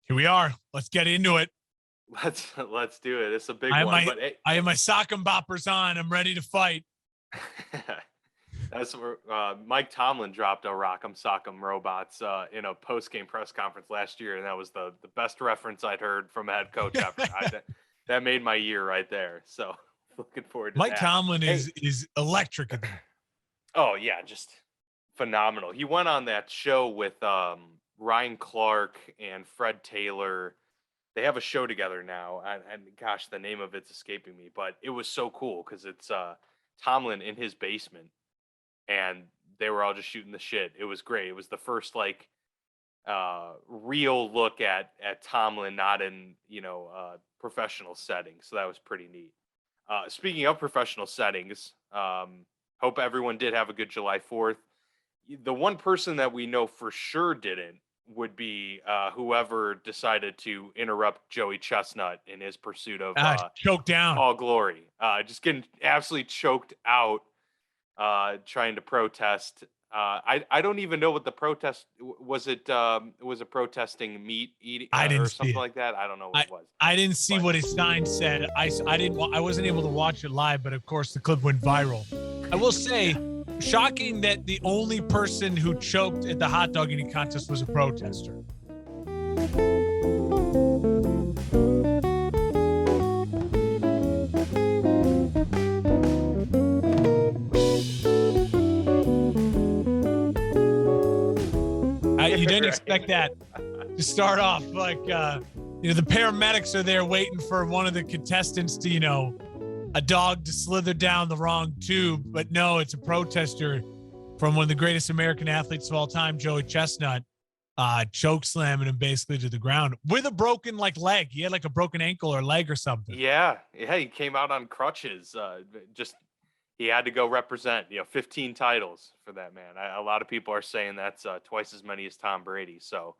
Here we are. Let's get into it. Let's do it. It's a big I have one, my but hey, I have my sock and boppers on. I'm ready to fight. that's where Mike Tomlin dropped a Rock'em Sock'em Robots in a post game press conference last year, and that was the best reference I'd heard from a head coach ever. That made my year right there. So looking forward to Mike that. Tomlin Hey, is electric. oh yeah, just phenomenal. He went on that show with Ryan Clark and Fred Taylor. They have a show together now, and gosh, the name of it's escaping me, but it was so cool because it's Tomlin in his basement, and they were all just shooting the shit. It was great. It was the first like real look at Tomlin, not in professional settings. So that was pretty neat. Speaking of professional settings, hope everyone did have a good July 4th. The one person that we know for sure didn't would be whoever decided to interrupt Joey Chestnut in his pursuit of Choked down. all glory. Just getting absolutely choked out trying to protest. I don't even know what the protest was. Was it protesting meat eating I didn't or see something it. like that? I don't know what it was. I didn't see But what his sign said. I wasn't able to watch it live, but of course the clip went viral. I will say, shocking that the only person who choked at the hot dog eating contest was a protester. You didn't expect that to start off like the paramedics are there waiting for one of the contestants to a dog to slither down the wrong tube, but no, it's a protester from one of the greatest American athletes of all time, Joey Chestnut, choke slamming him basically to the ground with a broken leg. He had like a broken ankle or leg or something. Yeah, he came out on crutches. He had to go represent, 15 titles for that man. A lot of people are saying that's twice as many as Tom Brady. So,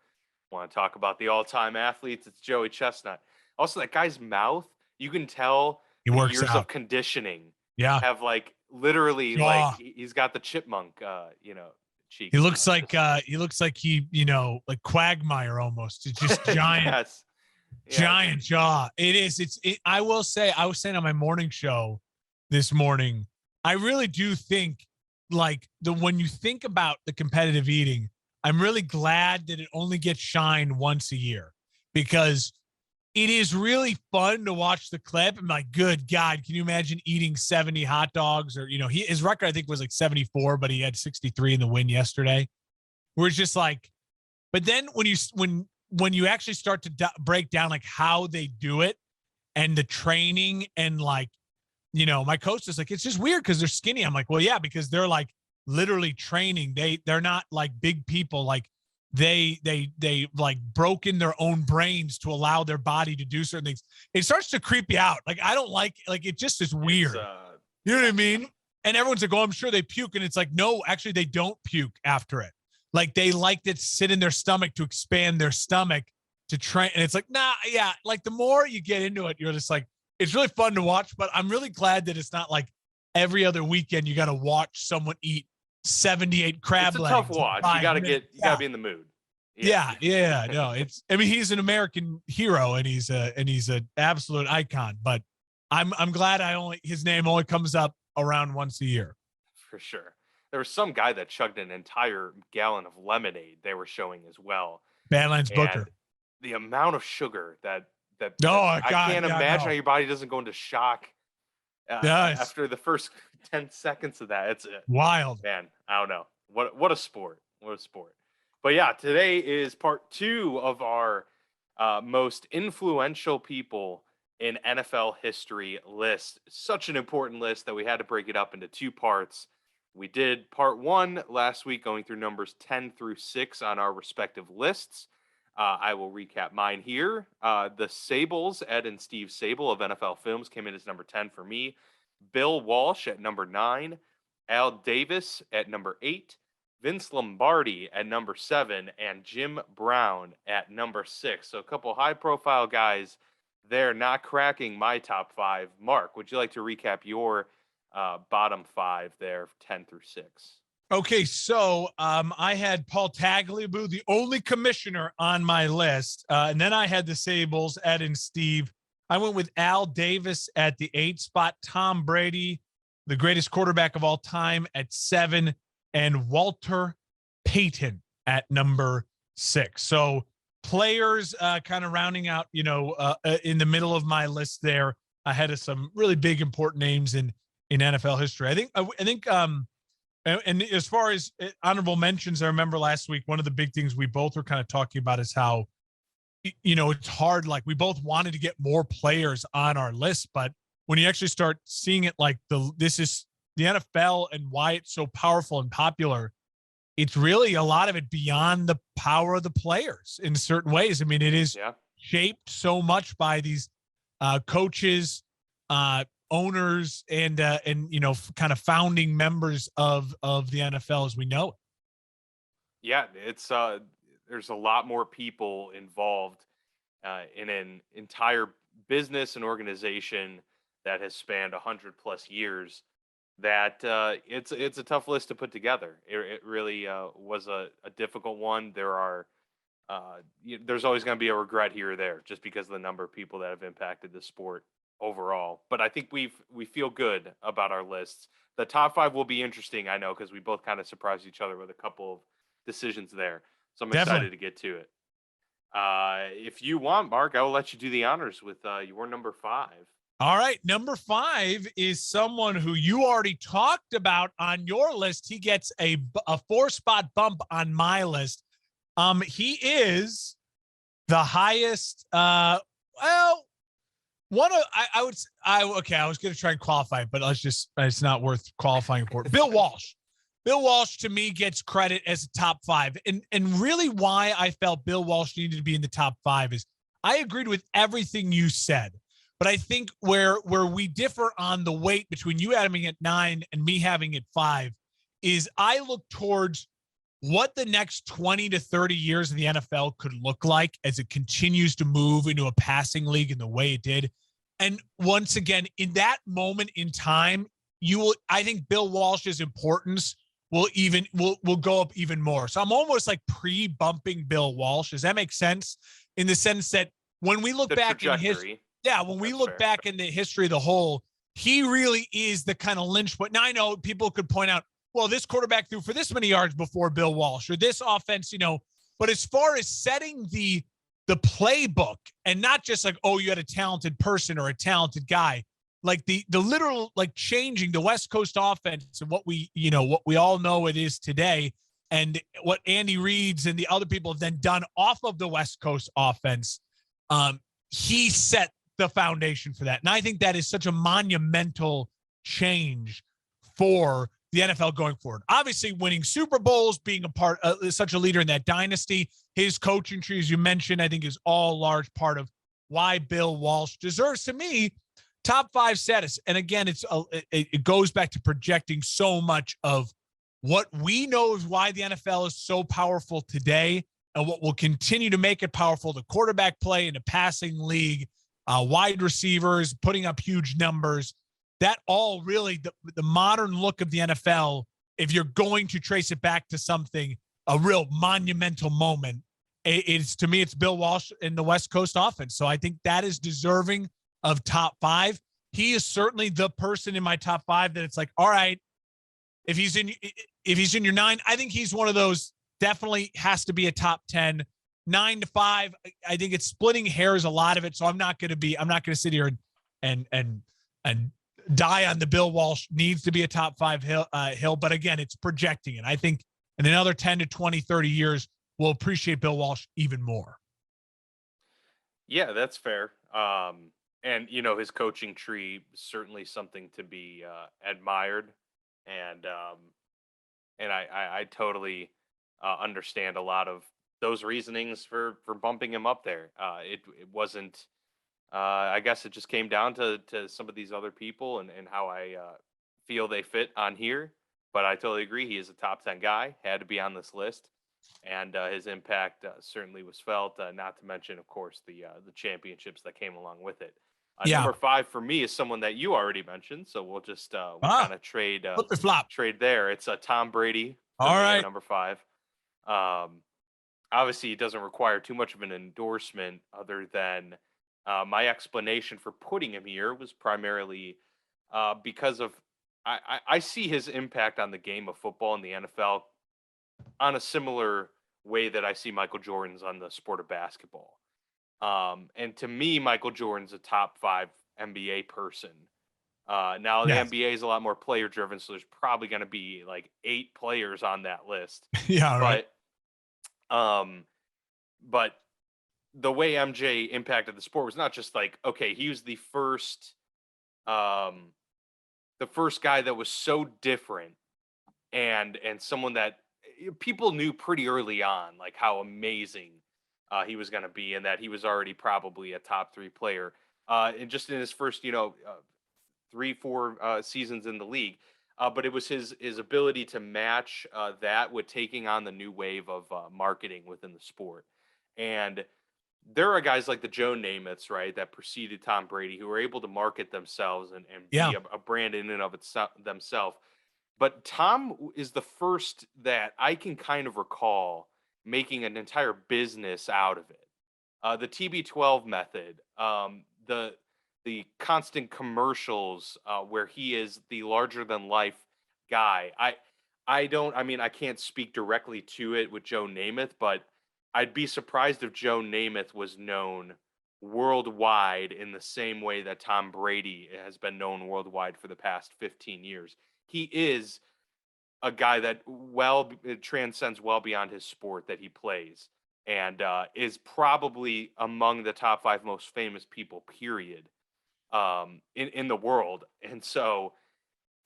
want to talk about the all-time athletes? It's Joey Chestnut. Also, that guy's mouth, you can tell He the works years out. of conditioning. Yeah, Have literally Jaw. he's got the chipmunk, cheeks. He looks like like Quagmire almost. It's just giant. Yes. Giant jaw. It is. I will say, I was saying on my morning show this morning, I really do think when you think about the competitive eating, I'm really glad that it only gets shined once a year because it is really fun to watch the clip. I'm like, good God, can you imagine eating 70 hot dogs? Or, his record, I think, was like 74, but he had 63 in the win yesterday. Where it's just like, but then when you actually start to break down how they do it and the training and my coach is like, it's just weird because they're skinny. I'm like, well, yeah, because they're literally training. They're not big people. They broken their own brains to allow their body to do certain things. It starts to creep you out. I don't it just is weird. You know what I mean? And everyone's like, oh, I'm sure they puke. And it's like, no, actually they don't puke after it. They to sit in their stomach to expand their stomach to train. And it's like, nah, yeah. The more you get into it, you're just it's really fun to watch, but I'm really glad that it's not every other weekend you got to watch someone eat 78 crab legs. It's a tough watch. You got to be in the mood. Yeah. No, he's an American hero and he's an absolute icon, but I'm glad his name only comes up around once a year. For sure. There was some guy that chugged an entire gallon of lemonade they were showing as well. Badlands Booker. The amount of sugar that I can't imagine how your body doesn't go into shock after the first 10 seconds of that. It's wild, man. I don't know. What a sport. What a sport. But yeah, today is part 2 of our most influential people in NFL history list. Such an important list that we had to break it up into 2 parts. We did part 1 last week, going through numbers 10 through 6 on our respective lists. I will recap mine here. The Sables, Ed and Steve Sable of NFL Films, came in as number 10 for me. Bill Walsh at number 9. Al Davis at number 8. Vince Lombardi at number 7. And Jim Brown at number 6. So a couple high-profile guys there not cracking my top 5. Mark, would you like to recap your bottom 5 there, 10 through 6? Okay, so I had Paul Tagliabue, the only commissioner on my list, and then I had the Sables, Ed and Steve. I went with Al Davis at the 8 spot, Tom Brady, the greatest quarterback of all time, at 7, and Walter Payton at number 6. So players kind of rounding out, in the middle of my list there, ahead of some really big important names in NFL history. And as far as honorable mentions, I remember last week, one of the big things we both were kind of talking about is how, it's hard. Like, we both wanted to get more players on our list, but when you actually start seeing it, like this is the NFL and why it's so powerful and popular, it's really a lot of it beyond the power of the players in certain ways. I mean, it is Yeah. shaped so much by these coaches, owners, and kind of founding members of the NFL as we know it. Yeah, it's there's a lot more people involved in an entire business and organization that has spanned 100 plus years. That it's a tough list to put together. It really was a difficult one. There's always going to be a regret here or there, just because of the number of people that have impacted the sport overall. But I think we feel good about our lists. The top five will be interesting, I know, because we both kind of surprised each other with a couple of decisions there. So I'm Definitely. excited to get to it. If you want, Mark, I will let you do the honors with your number five. All right. Number 5 is someone who you already talked about on your list. He gets a 4-spot bump on my list. He is the highest, well, one of I was going to try and qualify it, but it's not worth qualifying for. Bill Walsh. Bill Walsh, to me, gets credit as a top 5. And really why I felt Bill Walsh needed to be in the top 5 is I agreed with everything you said. But I think where we differ on the weight between you having it 9 and me having it 5 is I look towards what the next 20 to 30 years of the NFL could look like as it continues to move into a passing league in the way it did. And once again, in that moment in time, I think Bill Walsh's importance will go up even more. So I'm almost like pre-bumping Bill Walsh. Does that make sense? In the sense that when we look The back in history, trajectory. yeah, when we That's look fair. back in the history of the whole, he really is the kind of linchpin. Now I know people could point out, well, this quarterback threw for this many yards before Bill Walsh, or this offense, but as far as setting the playbook, and not just like, oh, you had a talented person or a talented guy, like the literal, like, changing the West Coast offense and what we all know it is today, and what Andy Reid's and the other people have then done off of the West Coast offense. He set the foundation for that. And I think that is such a monumental change for the NFL going forward. Obviously, winning Super Bowls, being such a leader in that dynasty, his coaching tree, as you mentioned, I think is all large part of why Bill Walsh deserves, to me, top 5 status. And again, it goes back to projecting so much of what we know is why the NFL is so powerful today, and what will continue to make it powerful: the quarterback play in the passing league, wide receivers putting up huge numbers. That all really the modern look of the NFL, if you're going to trace it back to something, a real monumental moment, it's, to me, it's Bill Walsh in the West Coast offense. So I think that is deserving of top 5. He is certainly the person in my top 5 that it's like, all right, if he's in your 9, I think he's one of those. Definitely has to be a top 10. 9 to 5, I think it's splitting hairs, a lot of it. So I'm not going to sit here and die on the Bill Walsh needs to be a top 5 hill. But again, it's projecting it. I think in another 10 to 20, 30 years, we'll appreciate Bill Walsh even more. Yeah, that's fair. And his coaching tree, certainly something to be admired, and I totally understand a lot of those reasonings for bumping him up there. It wasn't. I guess it just came down to some of these other people and how I feel they fit on here. But I totally agree. He is a top 10 guy. Had to be on this list, and his impact certainly was felt. Not to mention, of course, the championships that came along with it. Yeah. Number 5 for me is someone that you already mentioned, so we'll just we'll kind of Flip or flop. trade there. It's Tom Brady for All me right. at number 5. Um, Obviously, it doesn't require too much of an endorsement, other than my explanation for putting him here was primarily because of I see his impact on the game of football in the NFL on a similar way that I see Michael Jordan's on the sport of basketball. And to me, Michael Jordan's a top 5 NBA person. Now the Yes. NBA is a lot more player driven, so there's probably going to be like 8 players on that list. Yeah. All right. Um, but the way MJ impacted the sport was not just like, okay, he was um, the first guy that was so different, and someone that people knew pretty early on, like how amazing he was going to be, and that he was already probably a top 3 player. And just in his first, 3-4 seasons in the league. But it was his ability to match that with taking on the new wave of marketing within the sport. And there are guys like the Joe Namaths, right, that preceded Tom Brady, who were able to market themselves and Yeah. be a brand in and of themselves. But Tom is the first that I can kind of recall making an entire business out of it. The TB12 method, the constant commercials where he is the larger than life guy. I don't. I mean, I can't speak directly to it with Joe Namath, but I'd be surprised if Joe Namath was known worldwide in the same way that Tom Brady has been known worldwide for the past 15 years. He is a guy that it transcends well beyond his sport that he plays, and is probably among the top 5 most famous people, period, in the world. And so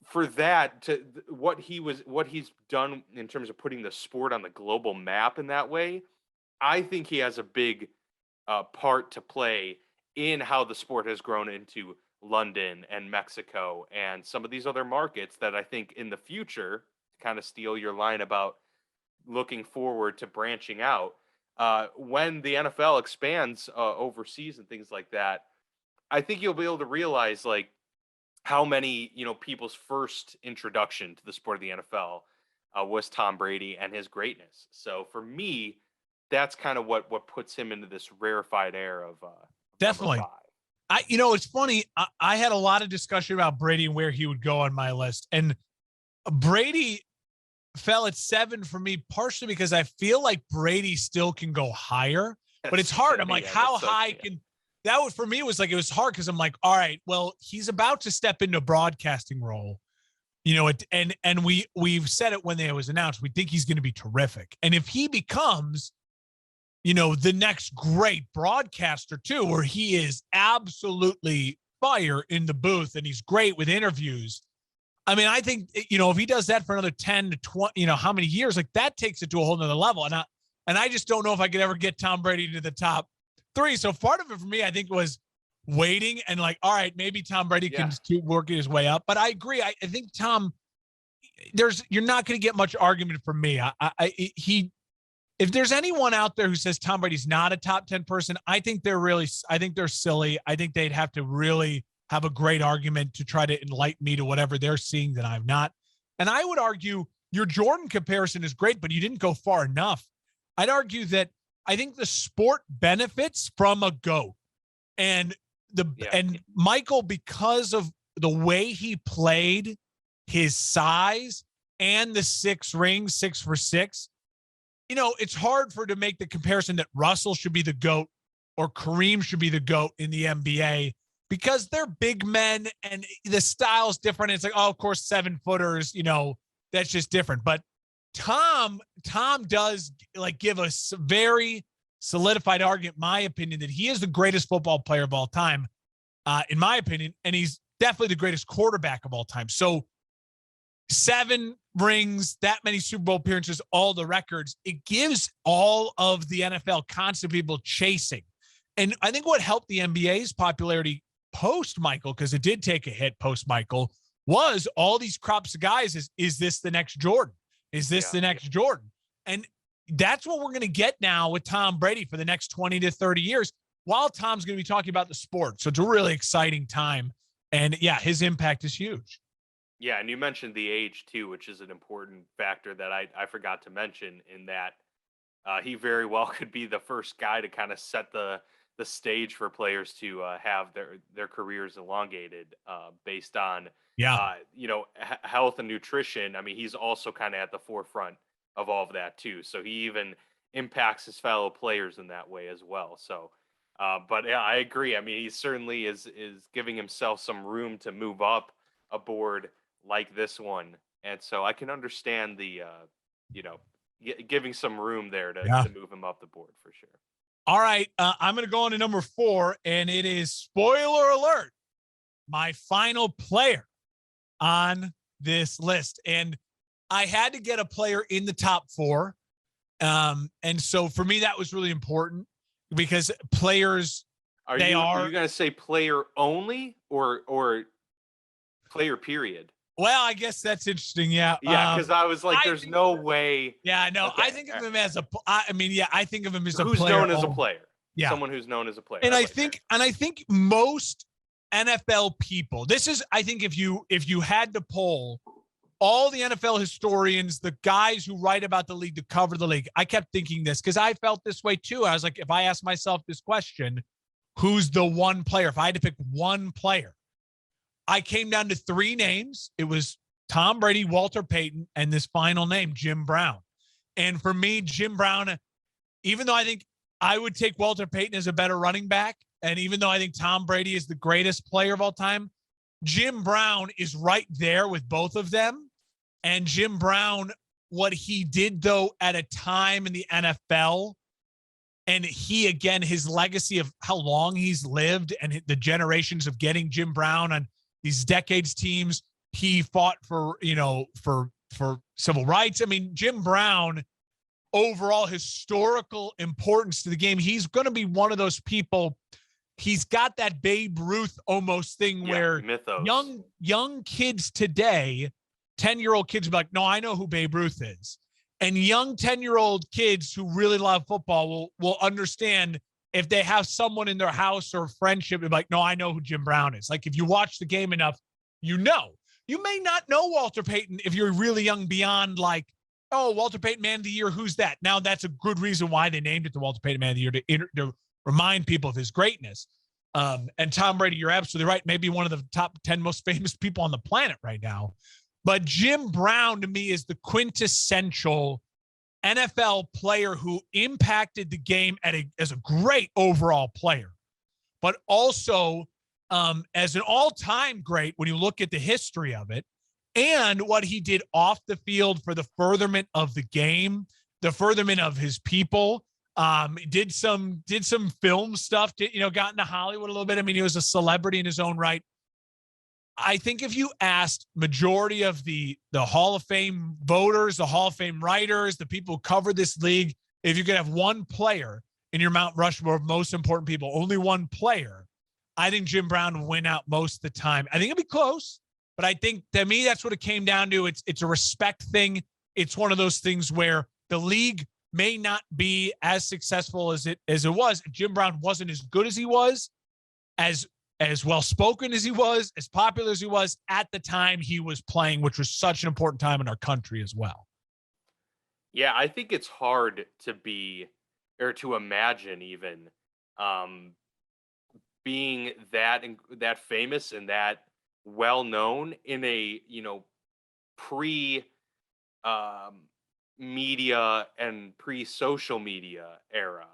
for that what he's done in terms of putting the sport on the global map in that way, I think he has a big part to play in how the sport has grown into London and Mexico and some of these other markets that I think in the future, to kind of steal your line about looking forward to branching out, when the NFL expands overseas and things like that, I think you'll be able to realize like how many, people's first introduction to the sport of the NFL was Tom Brady and his greatness. So for me, that's kind of what puts him into this rarefied air of Definitely. number 5. It's funny. I had a lot of discussion about Brady and where he would go on my list, and Brady fell at 7 for me, partially because I feel like Brady still can go higher, but it's hard. I'm like, how high can that? Was for me, it was hard because I'm like, all right, well, he's about to step into a broadcasting role, and we've said it when it was announced. We think he's going to be terrific, and if he becomes, the next great broadcaster too, where he is absolutely fire in the booth and he's great with interviews. I mean, I think, if he does that for another 10 to 20, how many years, like that takes it to a whole nother level. And I just don't know if I could ever get Tom Brady to the top 3. So part of it for me, I think, was waiting and like, all right, maybe Tom Brady can keep working his way up. But I agree. I think Tom, you're not going to get much argument from me. If there's anyone out there who says Tom Brady's not a top 10 person, I think they're silly. I think they'd have to really have a great argument to try to enlighten me to whatever they're seeing that I'm not. And I would argue your Jordan comparison is great, but you didn't go far enough. I'd argue that I think the sport benefits from a GOAT, and Michael, because of the way he played, his size, and the 6 rings, 6 for 6, it's hard to make the comparison that Russell should be the GOAT or Kareem should be the GOAT in the NBA, because they're big men and the style's different. It's like, oh, of course, 7-footers, that's just different. But Tom does like give us very solidified argument, my opinion, that he is the greatest football player of all time, in my opinion, and he's definitely the greatest quarterback of all time. So 7 rings, that many Super Bowl appearances, all the records, it gives all of the NFL constant people chasing. And I think what helped the NBA's popularity post Michael, because it did take a hit post Michael, was all these crops of guys. Is this the next Jordan? Is this the next Jordan? And that's what we're going to get now with Tom Brady for the next 20 to 30 years. while Tom's going to be talking about the sport. So it's a really exciting time. And yeah, his impact is huge. Yeah, and you mentioned the age too, which is an important factor that I forgot to mention in that he very well could be the first guy to kind of set the stage for players to have their careers elongated based on Yeah. health and nutrition. I mean, he's also kind of at the forefront of all of that too. So he even impacts his fellow players in that way as well. So, but yeah, I agree. I mean, he certainly is giving himself some room to move up a board like this one, and so I can understand the you know giving some room there Yeah. to move him up the board for sure. All right. I'm going to go on to number 4, and it is spoiler alert, my final player on this list. And I had to get a player in the top 4. And so for me, that was really important because players, Are you going to say player only or player period? Well, I guess that's interesting. Yeah. Yeah, because I was like, there's no way. Yeah, no, Okay. I think of him as I think of him as a who's player. known as a player. Yeah. Someone who's known as a player. And I think most NFL people, this is, I think if you had to poll all the NFL historians, the guys who write about the league, to cover the league, I kept thinking this because I felt this way too. I was like, if I asked myself this question, who's the one player? If I had to pick one player, I came down to 3 names. It was Tom Brady, Walter Payton, and this final name, Jim Brown. And for me, Jim Brown, even though I think I would take Walter Payton as a better running back, and even though I think Tom Brady is the greatest player of all time, Jim Brown is right there with both of them. And Jim Brown, what he did, though, at a time in the NFL, and he, again, his legacy of how long he's lived and the generations of getting Jim Brown on these decades teams, he fought for, for civil rights. I mean, Jim Brown, overall historical importance to the game, he's going to be one of those people. He's got that Babe Ruth almost thing where mythos. young kids today, 10-year-old kids, be like, no, I know who Babe Ruth is. And young 10-year-old kids who really love football will understand if they have someone in their house or friendship, they're like, no, I know who Jim Brown is. Like, if you watch the game enough, you may not know Walter Payton if you're really young beyond like, oh, Walter Payton Man of the Year, who's that? Now that's a good reason why they named it the Walter Payton Man of the Year, to remind people of his greatness. And Tom Brady, you're absolutely right. Maybe one of the top 10 most famous people on the planet right now. But Jim Brown, to me, is the quintessential NFL player who impacted the game as a great overall player, but also as an all-time great when you look at the history of it and what he did off the field for the furtherment of the game, the furtherment of his people. Did some film stuff, got into Hollywood a little bit. I mean, he was a celebrity in his own right. I think if you asked majority of the Hall of Fame voters, the Hall of Fame writers, the people who cover this league, if you could have one player in your Mount Rushmore of most important people, only one player, I think Jim Brown would win out most of the time. I think it'd be close, but I think to me, that's what it came down to. It's a respect thing. It's one of those things where the league may not be as successful as it was. Jim Brown wasn't as good as he was, as well-spoken as he was, as popular as he was at the time he was playing, which was such an important time in our country as well. Yeah, I think it's hard to be or to imagine even being that famous and that well-known in a, pre media and pre-social media era,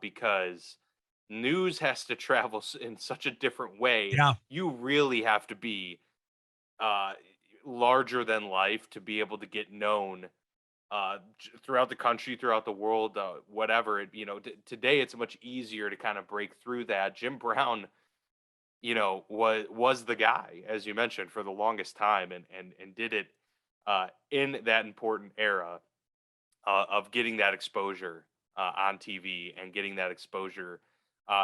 because news has to travel in such a different way. Yeah. You really have to be larger than life to be able to get known throughout the country, throughout the world, whatever. Today it's much easier to kind of break through that. Jim Brown, was the guy, as you mentioned, for the longest time, and did it in that important era of getting that exposure on TV and getting that exposure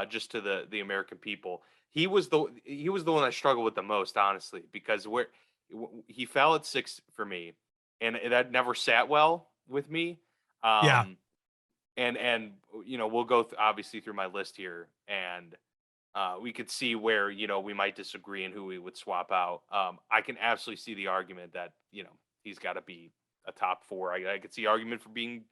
just to the American people. He was the one I struggled with the most, honestly, because he fell at 6 for me, and that never sat well with me. Yeah. and we'll go obviously through my list here, and we could see where we might disagree and who we would swap out. I can absolutely see the argument that he's got to be a top four. I could see argument for being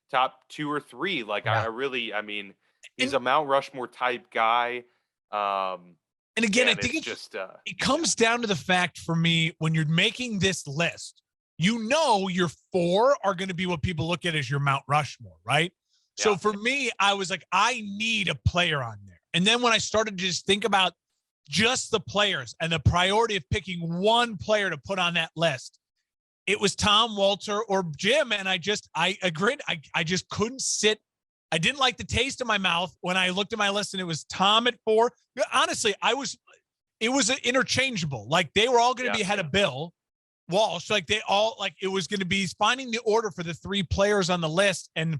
top two or three. Like Yeah. I mean, he's And- a Mount Rushmore type guy. And again, I and think it's just it comes down to the fact for me, when you're making this list, your four are going to be what people look at as your Mount Rushmore, right? Yeah. So for me, I was like, I need a player on there. And then when I started to just think about just the players and the priority of picking one player to put on that list, it was Tom, Walter, or Jim. And I agreed. I just couldn't sit. I didn't like the taste in my mouth when I looked at my list and it was Tom at 4. Honestly, it was interchangeable. Like they were all going to be ahead of Bill Walsh. Like it was going to be finding the order for the 3 players on the list. And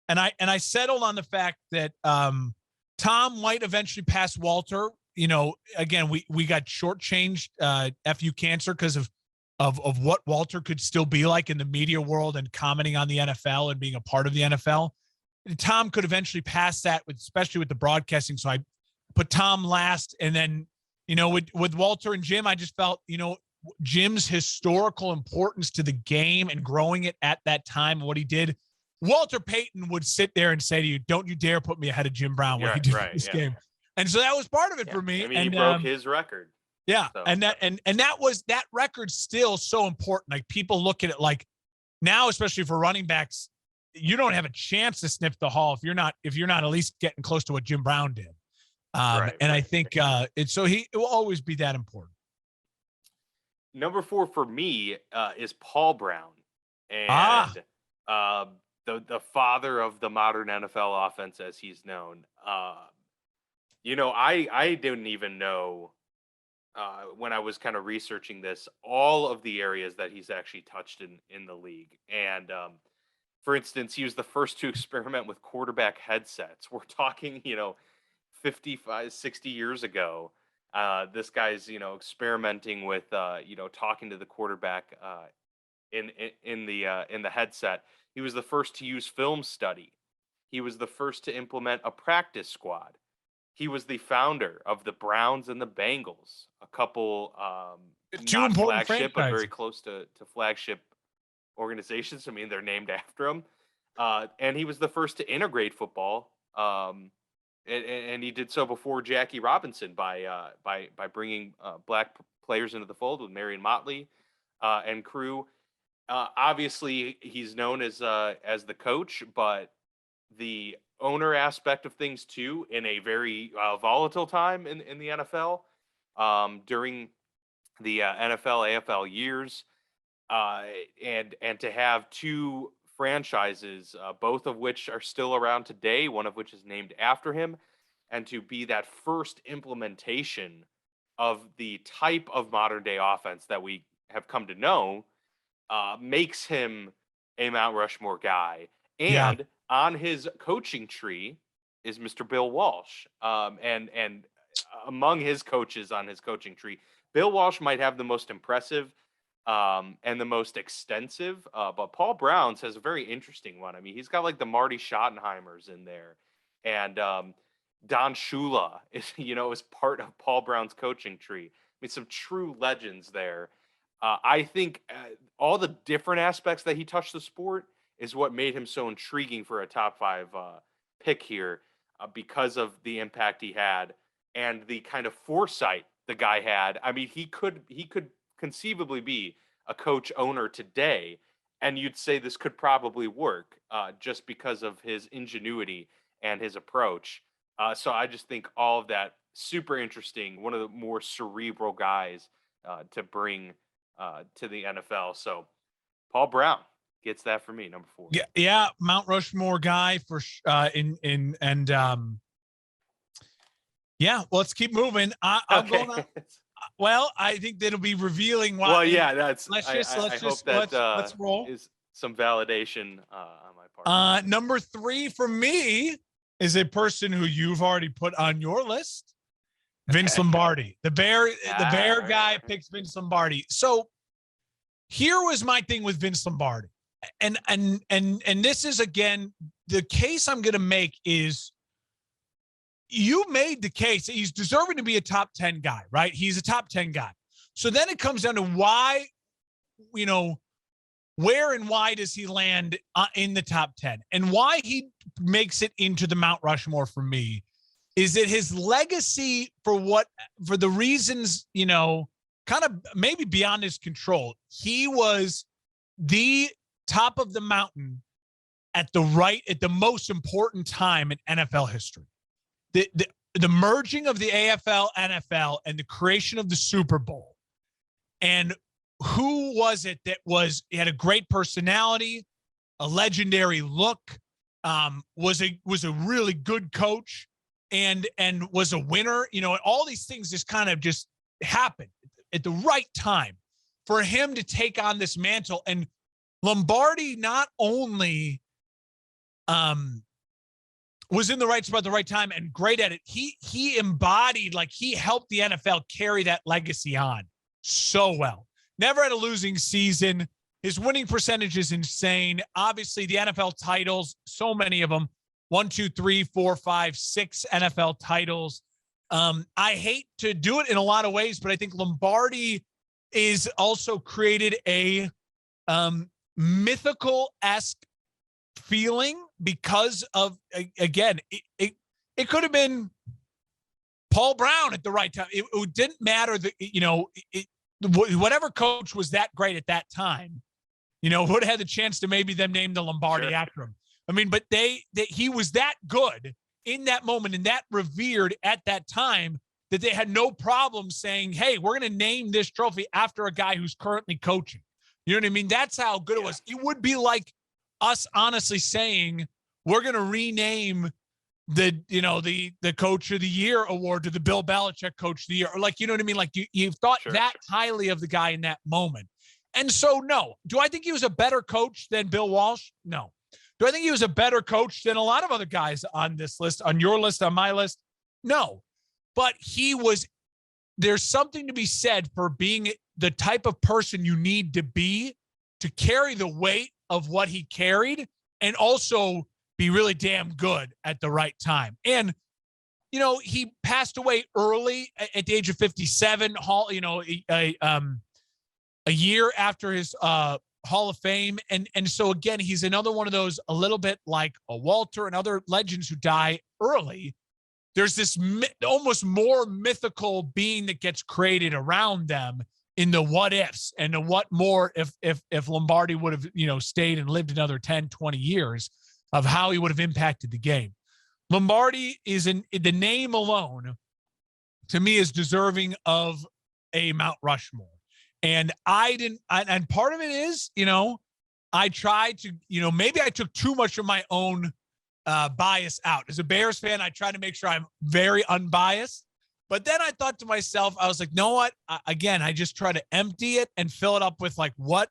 I settled on the fact that Tom might eventually pass Walter. Again, we got shortchanged FU cancer because of what Walter could still be like in the media world and commenting on the NFL and being a part of the NFL. Tom could eventually pass that, especially with the broadcasting. So I put Tom last, and then with Walter and Jim, I just felt Jim's historical importance to the game and growing it at that time, what he did. Walter Payton would sit there and say to you, "Don't you dare put me ahead of Jim Brown," what he did in this game. And so that was part of it for me. I mean, he broke his record. Yeah, so. And that record's still so important. Like people look at it like now, especially for running backs, you don't have a chance to sniff the hall if you're not at least getting close to what Jim Brown did. I think it will always be that important. Number 4 for me is Paul Brown, and the father of the modern NFL offense, as he's known. I didn't even know when I was kind of researching this, all of the areas that he's actually touched in the league. And for instance, he was the first to experiment with quarterback headsets. We're talking, 55, 60 years ago. This guy's, experimenting with, talking to the quarterback in the headset. He was the first to use film study. He was the first to implement a practice squad. He was the founder of the Browns and the Bengals, a couple not flagship, but very close to flagship organizations. I mean, they're named after him. And he was the first to integrate football. And he did so before Jackie Robinson by bringing black players into the fold with Marion Motley and crew. Obviously, he's known as the coach, but the owner aspect of things too, in a very volatile time in the NFL during the NFL AFL years, and to have 2 franchises, both of which are still around today, one of which is named after him, and to be that first implementation of the type of modern day offense that we have come to know, makes him a Mount Rushmore guy. And on his coaching tree is Mr. Bill Walsh. And among his coaches on his coaching tree, Bill Walsh might have the most impressive and the most extensive, but Paul Brown's has a very interesting one. I mean, he's got like the Marty Schottenheimers in there, and Don Shula is part of Paul Brown's coaching tree. I mean, some true legends there. I think all the different aspects that he touched the sport is what made him so intriguing for a top 5 pick here, because of the impact he had and the kind of foresight the guy had. I mean, he could conceivably be a coach owner today, and you'd say this could probably work just because of his ingenuity and his approach. So I just think all of that super interesting. One of the more cerebral guys to bring to the NFL. So Paul Brown gets that for me, number 4. Yeah, Mount Rushmore guy for let's keep moving. I'm going on. Well, I think that'll be revealing why. Well, yeah, that's. Let's roll. Is some validation on my part. Number 3 for me is a person who you've already put on your list, Vince Lombardi. The Bear guy picks Vince Lombardi. So here was my thing with Vince Lombardi. And this is, again, the case I'm going to make is you made the case that he's deserving to be a top 10 guy, right? He's a top 10 guy. So then it comes down to why, where and why does he land in the top 10 and why he makes it into the Mount Rushmore for me is that his legacy for the reasons, kind of maybe beyond his control. He was the top of the mountain at the most important time in NFL history. The merging of the AFL, NFL, and the creation of the Super Bowl. And who was it that he had a great personality, a legendary look, was a really good coach, and was a winner, and all these things just kind of just happened at the right time for him to take on this mantle. And Lombardi not only was in the right spot at the right time and great at it, he embodied, like, he helped the NFL carry that legacy on so well. Never had a losing season. His winning percentage is insane. Obviously, the NFL titles, so many of them, 1, 2, 3, 4, 5, 6 NFL titles. I hate to do it in a lot of ways, but I think Lombardi is also created a mythical-esque feeling because of, again, it could have been Paul Brown at the right time. It didn't matter that, whatever coach was that great at that time, would have had the chance to maybe them name the Lombardi after him. I mean, but he was that good in that moment and that revered at that time that they had no problem saying, hey, we're going to name this trophy after a guy who's currently coaching. You know what I mean? That's how good it was. It would be like us honestly saying, we're going to rename the coach of the year award to the Bill Belichick coach of the year. Or, like, you know what I mean? Like, you thought highly of the guy in that moment. And so, no. Do I think he was a better coach than Bill Walsh? No. Do I think he was a better coach than a lot of other guys on this list, on your list, on my list? No. But there's something to be said for being the type of person you need to be to carry the weight of what he carried and also be really damn good at the right time. And, he passed away early at the age of 57, a year after his Hall of Fame. And so, again, he's another one of those, a little bit like a Walter and other legends who die early. There's this almost more mythical being that gets created around them in the what ifs and the what more if Lombardi would have, stayed and lived another 10, 20 years of how he would have impacted the game. Lombardi the name alone, to me, is deserving of a Mount Rushmore. And and part of it is, I tried to, maybe I took too much of my own bias out. As a Bears fan, I try to make sure I'm very unbiased. But then I thought to myself, I was like, know what? Again, I just try to empty it and fill it up with, like, what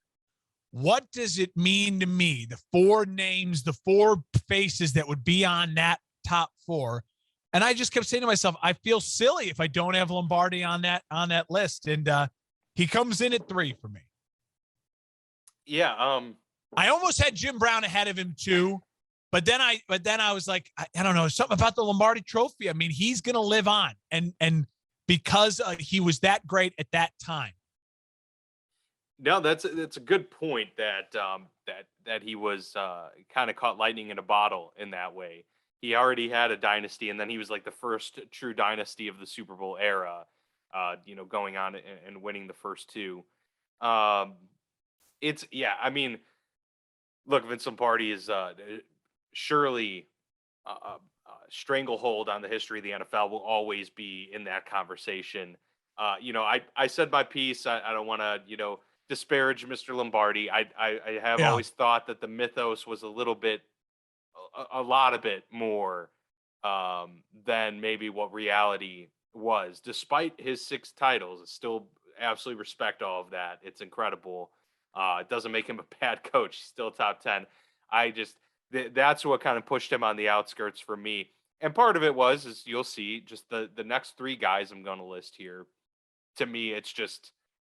does it mean to me? The 4 names, the 4 faces that would be on that top 4. And I just kept saying to myself, I feel silly if I don't have Lombardi on that list. And he comes in at 3 for me. Yeah. I almost had Jim Brown ahead of him too. But then I was like, I don't know, something about the Lombardi Trophy. I mean, he's going to live on, and because he was that great at that time. No, that's a good point that he was kind of caught lightning in a bottle in that way. He already had a dynasty, and then he was like the first true dynasty of the Super Bowl era. Going on and winning the first 2. I mean, look, Vince Lombardi is surely a stranglehold on the history of the NFL. Will always be in that conversation. I said my piece. I don't want to disparage Mr. Lombardi. I have always thought that the mythos was a little bit, a lot of it more than maybe what reality was. Despite his 6 titles, I still absolutely respect all of that. It's incredible. It doesn't make him a bad coach. He's still top 10. That's what kind of pushed him on the outskirts for me. And part of it was, as you'll see, just the next 3 guys I'm going to list here. To me, it's just,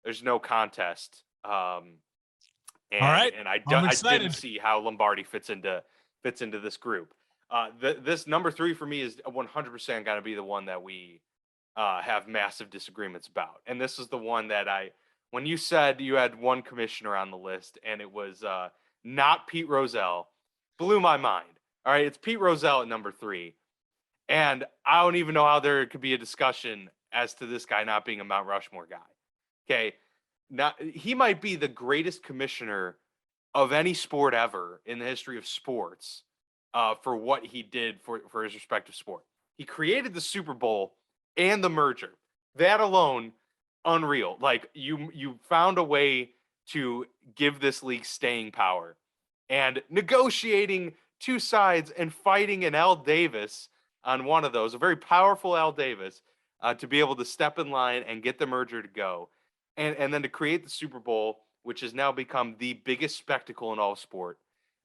there's no contest. All right. And I didn't see how Lombardi fits into fits into this group. This number 3 for me is 100% going to be the one that we have massive disagreements about. And this is the one that when you said you had one commissioner on the list and it was not Pete Rozelle, blew my mind. All right, it's Pete Rozelle at number 3. And I don't even know how there could be a discussion as to this guy not being a Mount Rushmore guy. Okay. Now, he might be the greatest commissioner of any sport ever in the history of sports for what he did for his respective sport. He created the Super Bowl and the merger. That alone, unreal. Like you found a way to give this league staying power and negotiating two sides and fighting an Al Davis on one of those, a very powerful Al Davis, to be able to step in line and get the merger to go. And then to create the Super Bowl, which has now become the biggest spectacle in all sport.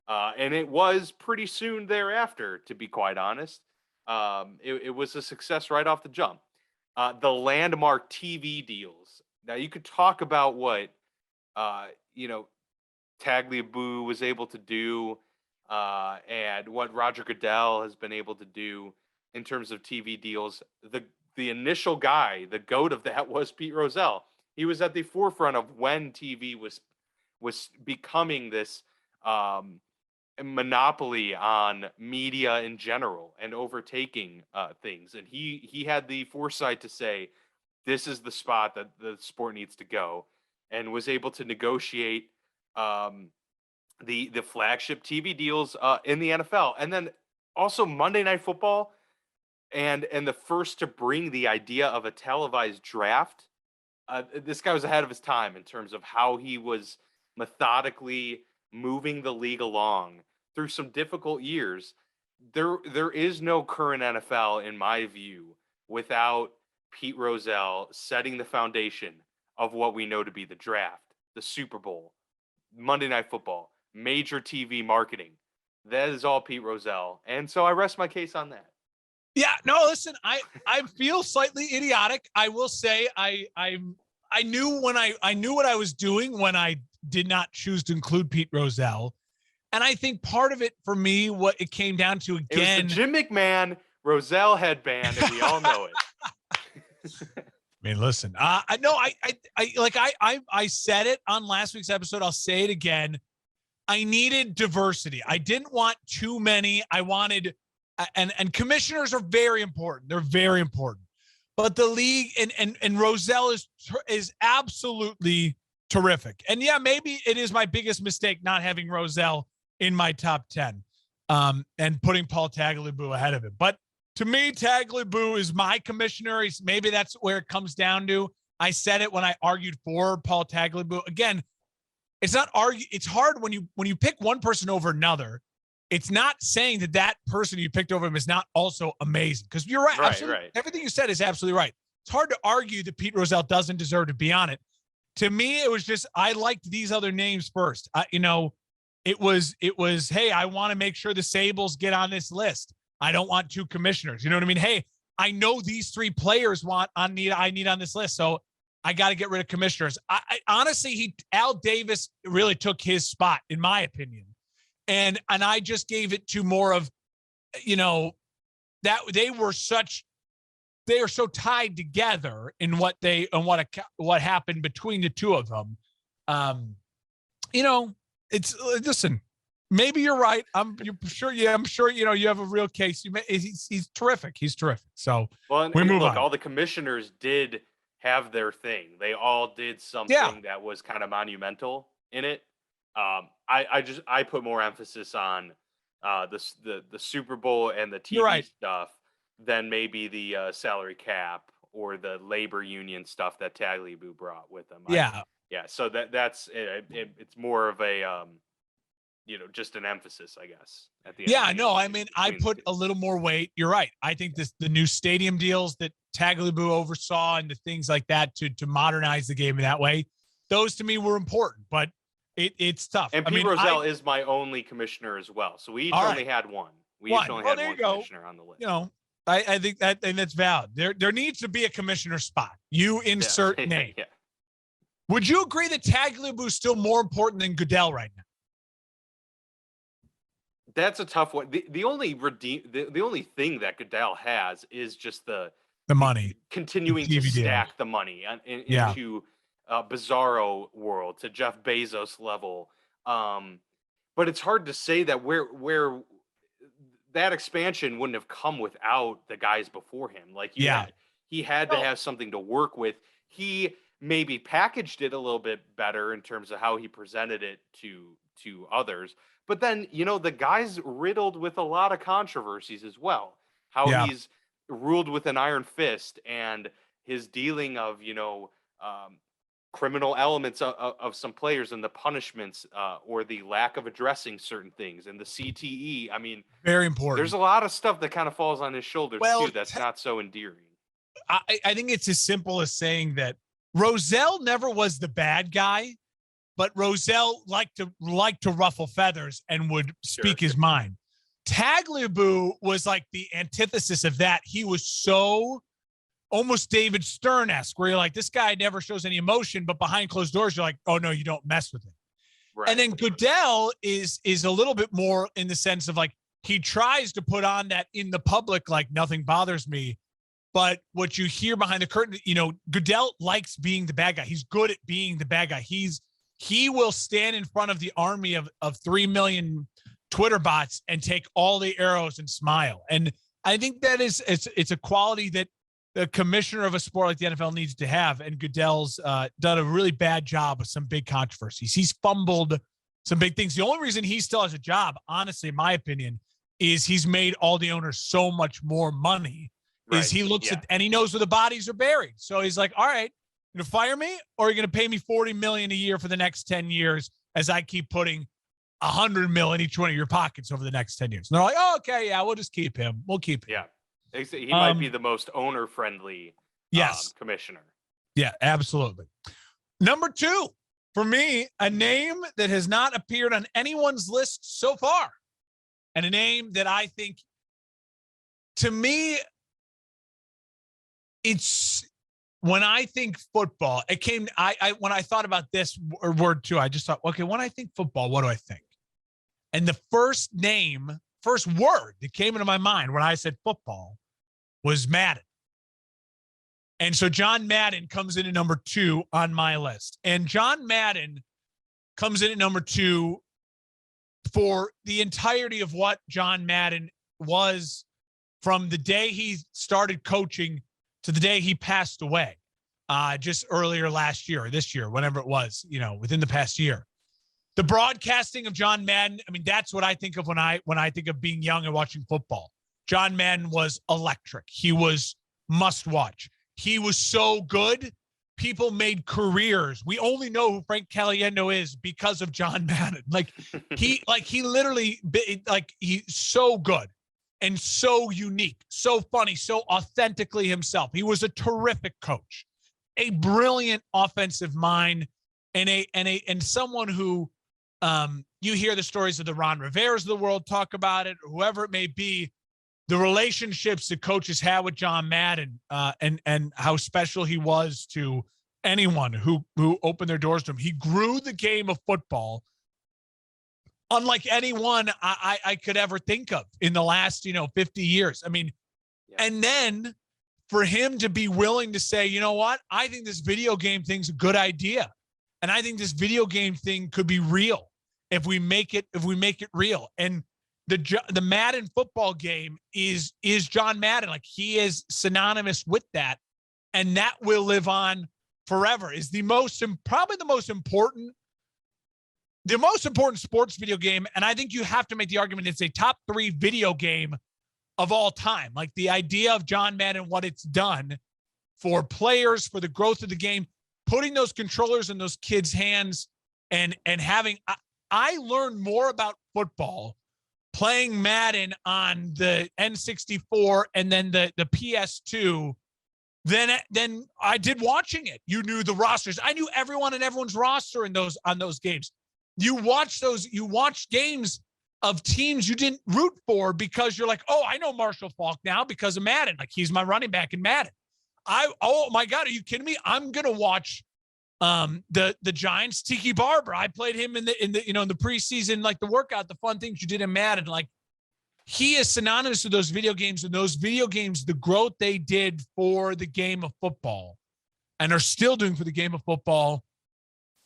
And it was pretty soon thereafter, to be quite honest. It was a success right off the jump. The landmark TV deals. Now, you could talk about what, Tagliabue was able to do and what Roger Goodell has been able to do in terms of TV deals. The initial guy, the GOAT of that, was Pete Rozelle. He was at the forefront of when TV was becoming this monopoly on media in general and overtaking things. And he had the foresight to say, this is the spot that the sport needs to go, and was able to negotiate the flagship TV deals in the NFL. And then also Monday Night Football and the first to bring the idea of a televised draft. This guy was ahead of his time in terms of how he was methodically moving the league along through some difficult years. There is no current NFL, in my view, without Pete Rozelle setting the foundation of what we know to be the draft, the Super Bowl, Monday Night Football, major TV marketing. That is all Pete Rozelle. And so I rest my case on that. Yeah, no, listen, I feel slightly idiotic. I will say I knew what I was doing when I did not choose to include Pete Rozelle. And I think part of it for me, what it came down to again, it was the Jim McMahon Rozelle headband, and we all know it. I mean, listen, I said it on last week's episode. I'll say it again. I needed diversity. I didn't want too many. I wanted, and commissioners are very important. They're very important. But the league and Rozelle is absolutely terrific. And yeah, maybe it is my biggest mistake not having Rozelle in my top 10 and putting Paul Tagliabue ahead of him. But to me, Tagliabue is my commissioner. Maybe that's where it comes down to. I said it when I argued for Paul Tagliabue. Again, it's not argue. It's hard when you pick one person over another. It's not saying that person you picked over him is not also amazing, because you're right. Right. Everything you said is absolutely right. It's hard to argue that Pete Rozelle doesn't deserve to be on it. To me, it was just I liked these other names first. It was hey, I want to make sure the Sables get on this list. I don't want two commissioners. You know what I mean? Hey, I know these three players I need on this list, so I got to get rid of commissioners. I honestly, Al Davis really took his spot, in my opinion. And I just gave it to more of, that they are so tied together in what happened between the two of them. Listen, maybe you're right. I'm sure you have a real case. He's terrific. He's terrific. So we move on. All the commissioners did have their thing. They all did something that was kind of monumental in it. I put more emphasis on the Super Bowl and the TV stuff than maybe the salary cap or the labor union stuff that Tagliabue brought with him. So that's it. It's more of a just an emphasis, I guess. At the end. I mean, I put a little more weight. You're right. I think the new stadium deals that Tagliabue oversaw and the things like that to modernize the game in that way, those to me were important, but it's tough. And Pete Rozelle is my only commissioner as well. So we each only had one. We each only had one commissioner on the list. I think that's valid. There needs to be a commissioner spot. You insert name. Yeah. Would you agree that Tagliabue is still more important than Goodell right now? That's a tough one. The only the only thing that Goodell has is just The the money, the continuing to TV deals. stack the money Yeah. into Bizarro world to Jeff Bezos level. But it's hard to say that where that expansion wouldn't have come without the guys before him. Like Yeah. he had to No. have something to work with. He maybe packaged it a little bit better in terms of how he presented it to others. But then, the guy's riddled with a lot of controversies as well. How Yeah. he's ruled with an iron fist, and his dealing of, criminal elements of some players, and the punishments, or the lack of addressing certain things, and the CTE. I mean, Very there's important. a lot of stuff that kind of falls on his shoulders Well, too. That's not so endearing. I think it's as simple as saying that Rozelle never was the bad guy, but Rozelle liked to ruffle feathers and would speak his mind. Tagliabue was like the antithesis of that. He was so almost David Stern-esque, where you're like, this guy never shows any emotion, but behind closed doors, you're like, oh no, you don't mess with him. Right. And then Goodell is a little bit more in the sense of like, he tries to put on that in the public, like nothing bothers me. But what you hear behind the curtain, Goodell likes being the bad guy. He's good at being the bad guy. He will stand in front of the army of 3 million Twitter bots and take all the arrows and smile. And I think that it's a quality that the commissioner of a sport like the NFL needs to have. And Goodell's done a really bad job with some big controversies. He's fumbled some big things. The only reason he still has a job, honestly, in my opinion, is he's made all the owners so much more money. Right. Is he looks at and he knows where the bodies are buried. So he's like, all right, you're gonna fire me, or you're gonna pay me $40 million a year for the next 10 years as I keep putting $100 million in each one of your pockets over the next 10 years. And they're like, oh, okay, yeah, we'll just keep him. We'll keep him. Yeah. He might be the most owner-friendly commissioner. Yeah, absolutely. Number 2, for me, a name that has not appeared on anyone's list so far, and a name that I think, to me, it's when I think football, it came, when I thought about this word too, I just thought, okay, when I think football, what do I think? And the first word that came into my mind when I said football was Madden. And so John Madden comes in at number 2 on my list. And John Madden comes in at number 2 for the entirety of what John Madden was from the day he started coaching to the day he passed away, just earlier last year or this year, whenever it was, within the past year. The broadcasting of John Madden, I mean, that's what I think of when I think of being young and watching football. John Madden was electric. He was must watch. He was so good. People made careers. We only know who Frank Caliendo is because of John Madden. He literally, he's so good and so unique, so funny, so authentically himself. He was a terrific coach, a brilliant offensive mind, and someone who, you hear the stories of the Ron Riveras of the world talk about it, or whoever it may be, the relationships that coaches had with John Madden, and how special he was to anyone who opened their doors to him. He grew the game of football unlike anyone I could ever think of in the last, 50 years. I mean, and then for him to be willing to say, you know what, I think this video game thing's a good idea. And I think this video game thing could be real if we make it real. And the Madden football game is John Madden. Like, he is synonymous with that. And that will live on forever. Is probably the most important sports video game. And I think you have to make the argument it's a top 3 video game of all time. Like, the idea of John Madden, what it's done for players, for the growth of the game, putting those controllers in those kids' hands and having, I learned more about football playing Madden on the N64 and then the PS2 than I did watching it. You knew the rosters. I knew everyone and everyone's roster on those games. You watch games of teams you didn't root for because you're like, oh, I know Marshall Faulk now because of Madden. Like, he's my running back in Madden. Oh my God, are you kidding me? I'm going to watch The Giants, Tiki Barber. I played him in the in the preseason, like the workout, the fun things you did in Madden. Like he is synonymous with those video games, and those video games, the growth they did for the game of football and are still doing for the game of football,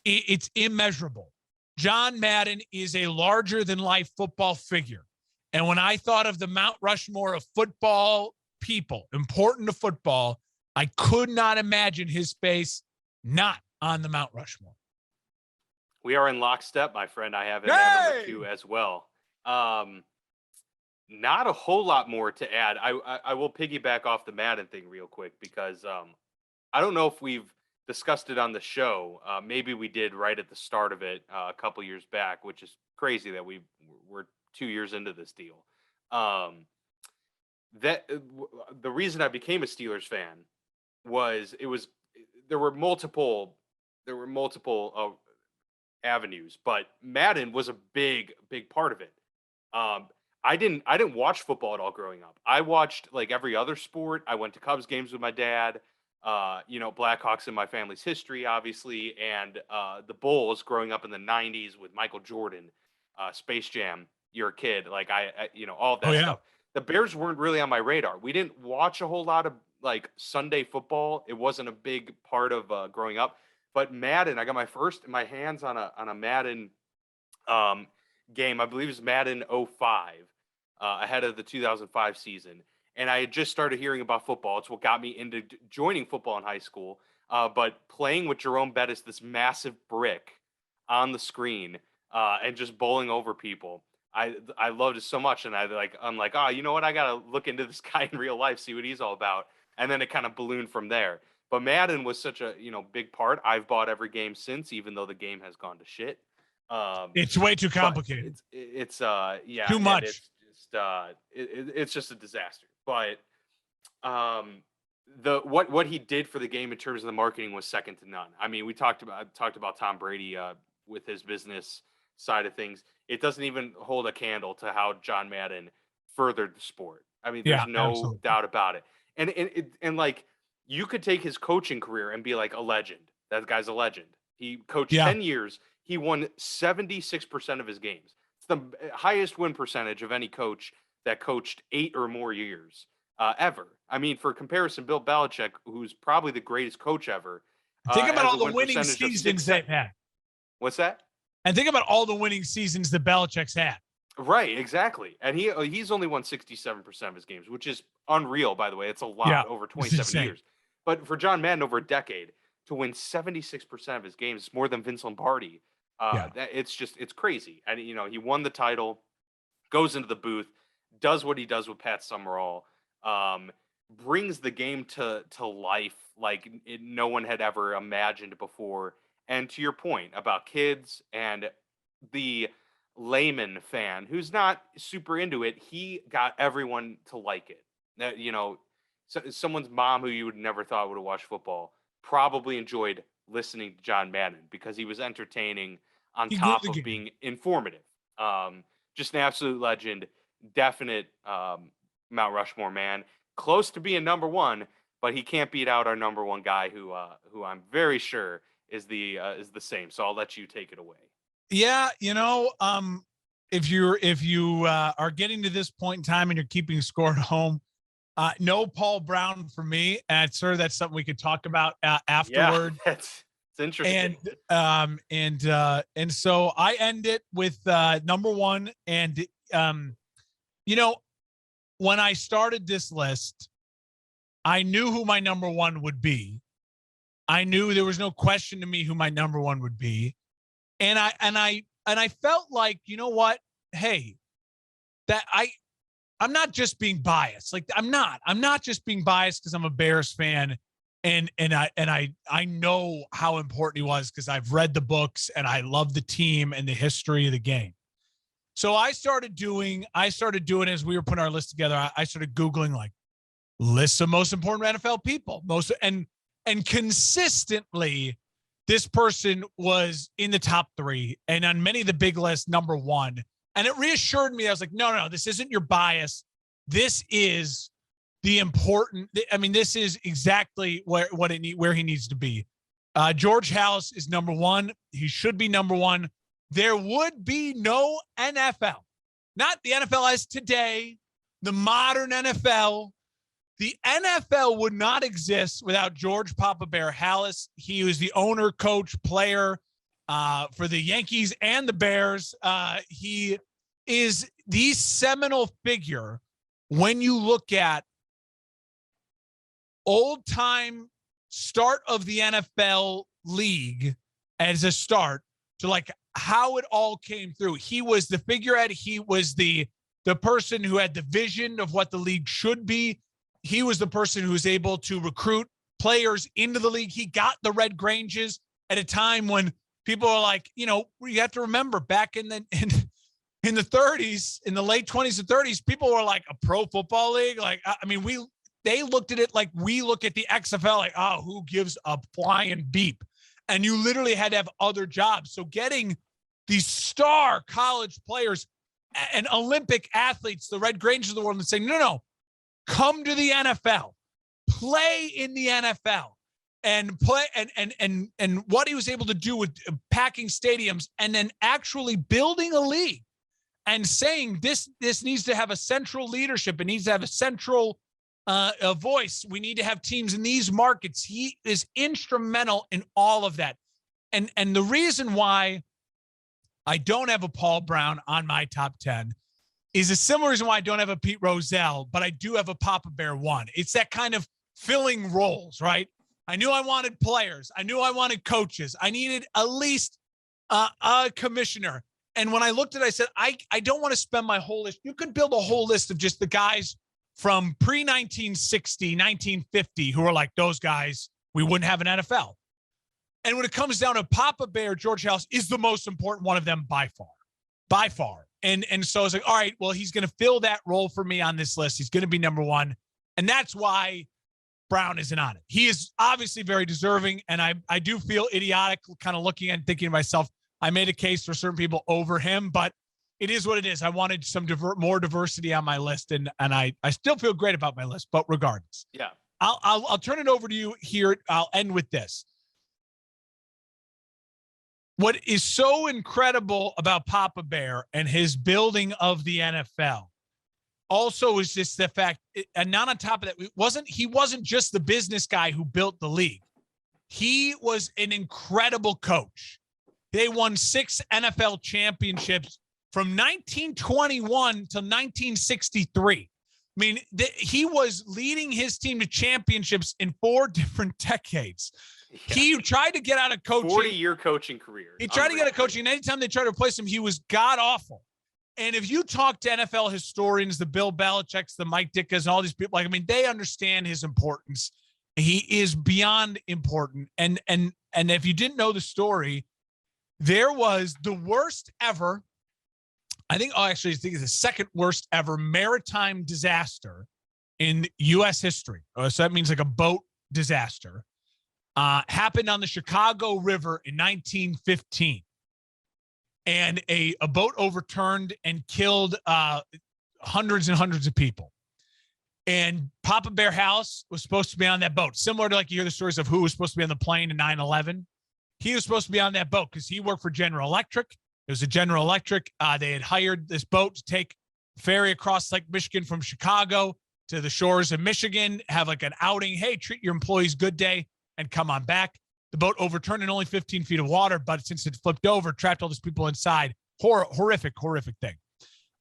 it's immeasurable. John Madden is a larger than life football figure. And when I thought of the Mount Rushmore of football people important to football, I could not imagine his face not on the Mount Rushmore. We are in lockstep, my friend. I have it at number 2 as well. Not a whole lot more to add. I will piggyback off the Madden thing real quick because I don't know if we've discussed it on the show. Maybe we did right at the start of it a couple years back, which is crazy that we're 2 years into this deal. The reason I became a Steelers fan was there were multiple avenues, but Madden was a big part of it. I didn't watch football at all growing up. I watched like every other sport. I went to Cubs games with my dad. Blackhawks in my family's history, obviously, and the Bulls growing up in the 90s with Michael Jordan, Space Jam. You're a kid, like I all of that stuff. The Bears weren't really on my radar. We didn't watch a whole lot of like Sunday football. It wasn't a big part of growing up. But Madden, I got my hands on a Madden game. I believe it was Madden 05, ahead of the 2005 season. And I had just started hearing about football. It's what got me into joining football in high school. But playing with Jerome Bettis, this massive brick on the screen, and just bowling over people, I loved it so much. And I'm like, oh, you know what? I gotta look into this guy in real life, see what he's all about. And then it kind of ballooned from there. But Madden was such a big part. I've bought every game since, even though the game has gone to shit. It's way too complicated. It's too much. It's just a disaster. But what he did for the game in terms of the marketing was second to none. I mean, we talked about Tom Brady with his business side of things. It doesn't even hold a candle to how John Madden furthered the sport. I mean, there's no doubt about it. And like, you could take his coaching career and be like a legend. That guy's a legend. He coached 10 years. He won 76% of his games. It's the highest win percentage of any coach that coached 8 or more years ever. I mean, for comparison, Bill Belichick, who's probably the greatest coach ever. Think about all the winning seasons they've had. What's that? And think about all the winning seasons that Belichick's had. Right, exactly. And he's only won 67% of his games, which is unreal, by the way. It's a lot over 27 years. But for John Madden, over a decade, to win 76% of his games, more than Vince Lombardi. It's crazy. And, he won the title, goes into the booth, does what he does with Pat Summerall, brings the game to life like no one had ever imagined before. And to your point about kids and the layman fan who's not super into it, he got everyone to like it. So someone's mom who you would never thought would have watched football probably enjoyed listening to John Madden because he was entertaining on top of being informative. Just an absolute legend, definite Mount Rushmore man, close to being number one, but he can't beat out our number one guy who I'm very sure is the same. So I'll let you take it away. Yeah, if you are getting to this point in time and you're keeping score at home, no Paul Brown for me. And sir, that's something we could talk about afterward. Yeah, it's interesting. And so I end it with number one. And when I started this list, I knew who my number one would be. I knew there was no question to me who my number one would be. And I felt like, you know what? Hey, that I'm not just being biased. Like I'm not just being biased because I'm a Bears fan and I know how important he was because I've read the books and I love the team and the history of the game. So I started doing as we were putting our list together, I started Googling like lists of most important NFL people, and consistently this person was in the top 3 and on many of the big lists, number 1. And it reassured me. I was like, no, this isn't your bias. This is the important. I mean, this is exactly where he needs to be. George Halas is number one. He should be number one. There would be no NFL, not the NFL as today, the modern NFL. The NFL would not exist without George Papa Bear Halas. He was the owner, coach, player for the Yankees and the Bears. He is the seminal figure when you look at old-time start of the NFL league as a start to like how it all came through. He was the figurehead. He was the person who had the vision of what the league should be. He was the person who was able to recruit players into the league. He got the Red Granges at a time when people are like, you have to remember back in the 30s, in the late 20s and 30s, people were like a pro football league. Like, I mean, they looked at it like we look at the XFL, like, oh, who gives a flying beep? And you literally had to have other jobs. So getting these star college players and Olympic athletes, the Red Granges of the world, and saying, no, come to the NFL, play in the NFL, and play and what he was able to do with packing stadiums and then actually building a league and saying this needs to have a central leadership. It needs to have a central a voice. We need to have teams in these markets. He is instrumental in all of that. And the reason why I don't have a Paul Brown on my top 10 is a similar reason why I don't have a Pete Rozelle, but I do have a Papa Bear 1. It's that kind of filling roles, right? I knew I wanted players. I knew I wanted coaches. I needed at least a commissioner. And when I looked at it, I said, I don't want to spend my whole list. You could build a whole list of just the guys from pre-1960, 1950, who are like, those guys, we wouldn't have an NFL. And when it comes down to Papa Bear, George Halas is the most important one of them by far. And so I was like, all right, well, he's going to fill that role for me on this list. He's going to be number one. And that's why Brown isn't on it. He is obviously very deserving. And I do feel idiotic kind of looking and thinking to myself, I made a case for certain people over him, but it is what it is. I wanted some more diversity on my list, and I still feel great about my list. But regardless, yeah, I'll turn it over to you here. I'll end with this. What is so incredible about Papa Bear and his building of the NFL also is just the fact, and not on top of that, he wasn't just the business guy who built the league. He was an incredible coach. They won 6 NFL championships from 1921 to 1963. I mean, he was leading his team to championships in 4 different decades. Yeah. He tried to get out of coaching. 40-year coaching career. He tried to get out of coaching, and anytime they tried to replace him, he was god-awful. And if you talk to NFL historians, the Bill Belichick's, the Mike Ditkas, and all these people, like, I mean, they understand his importance. He is beyond important. And if you didn't know the story, there was the worst ever, I think it's the second worst ever maritime disaster in U.S. history. So that means like a boat disaster. Happened on the Chicago River in 1915. And a boat overturned and killed hundreds and hundreds of people. And Papa Bear Halas was supposed to be on that boat. Similar to like you hear the stories of who was supposed to be on the plane in 9/11. He was supposed to be on that boat because he worked for General Electric. It was a General Electric. They had hired this boat to take ferry across Lake Michigan from Chicago to the shores of Michigan, have like an outing. Hey, treat your employees good day and come on back. The boat overturned in only 15 feet of water, but since it flipped over, trapped all these people inside. Horrific thing.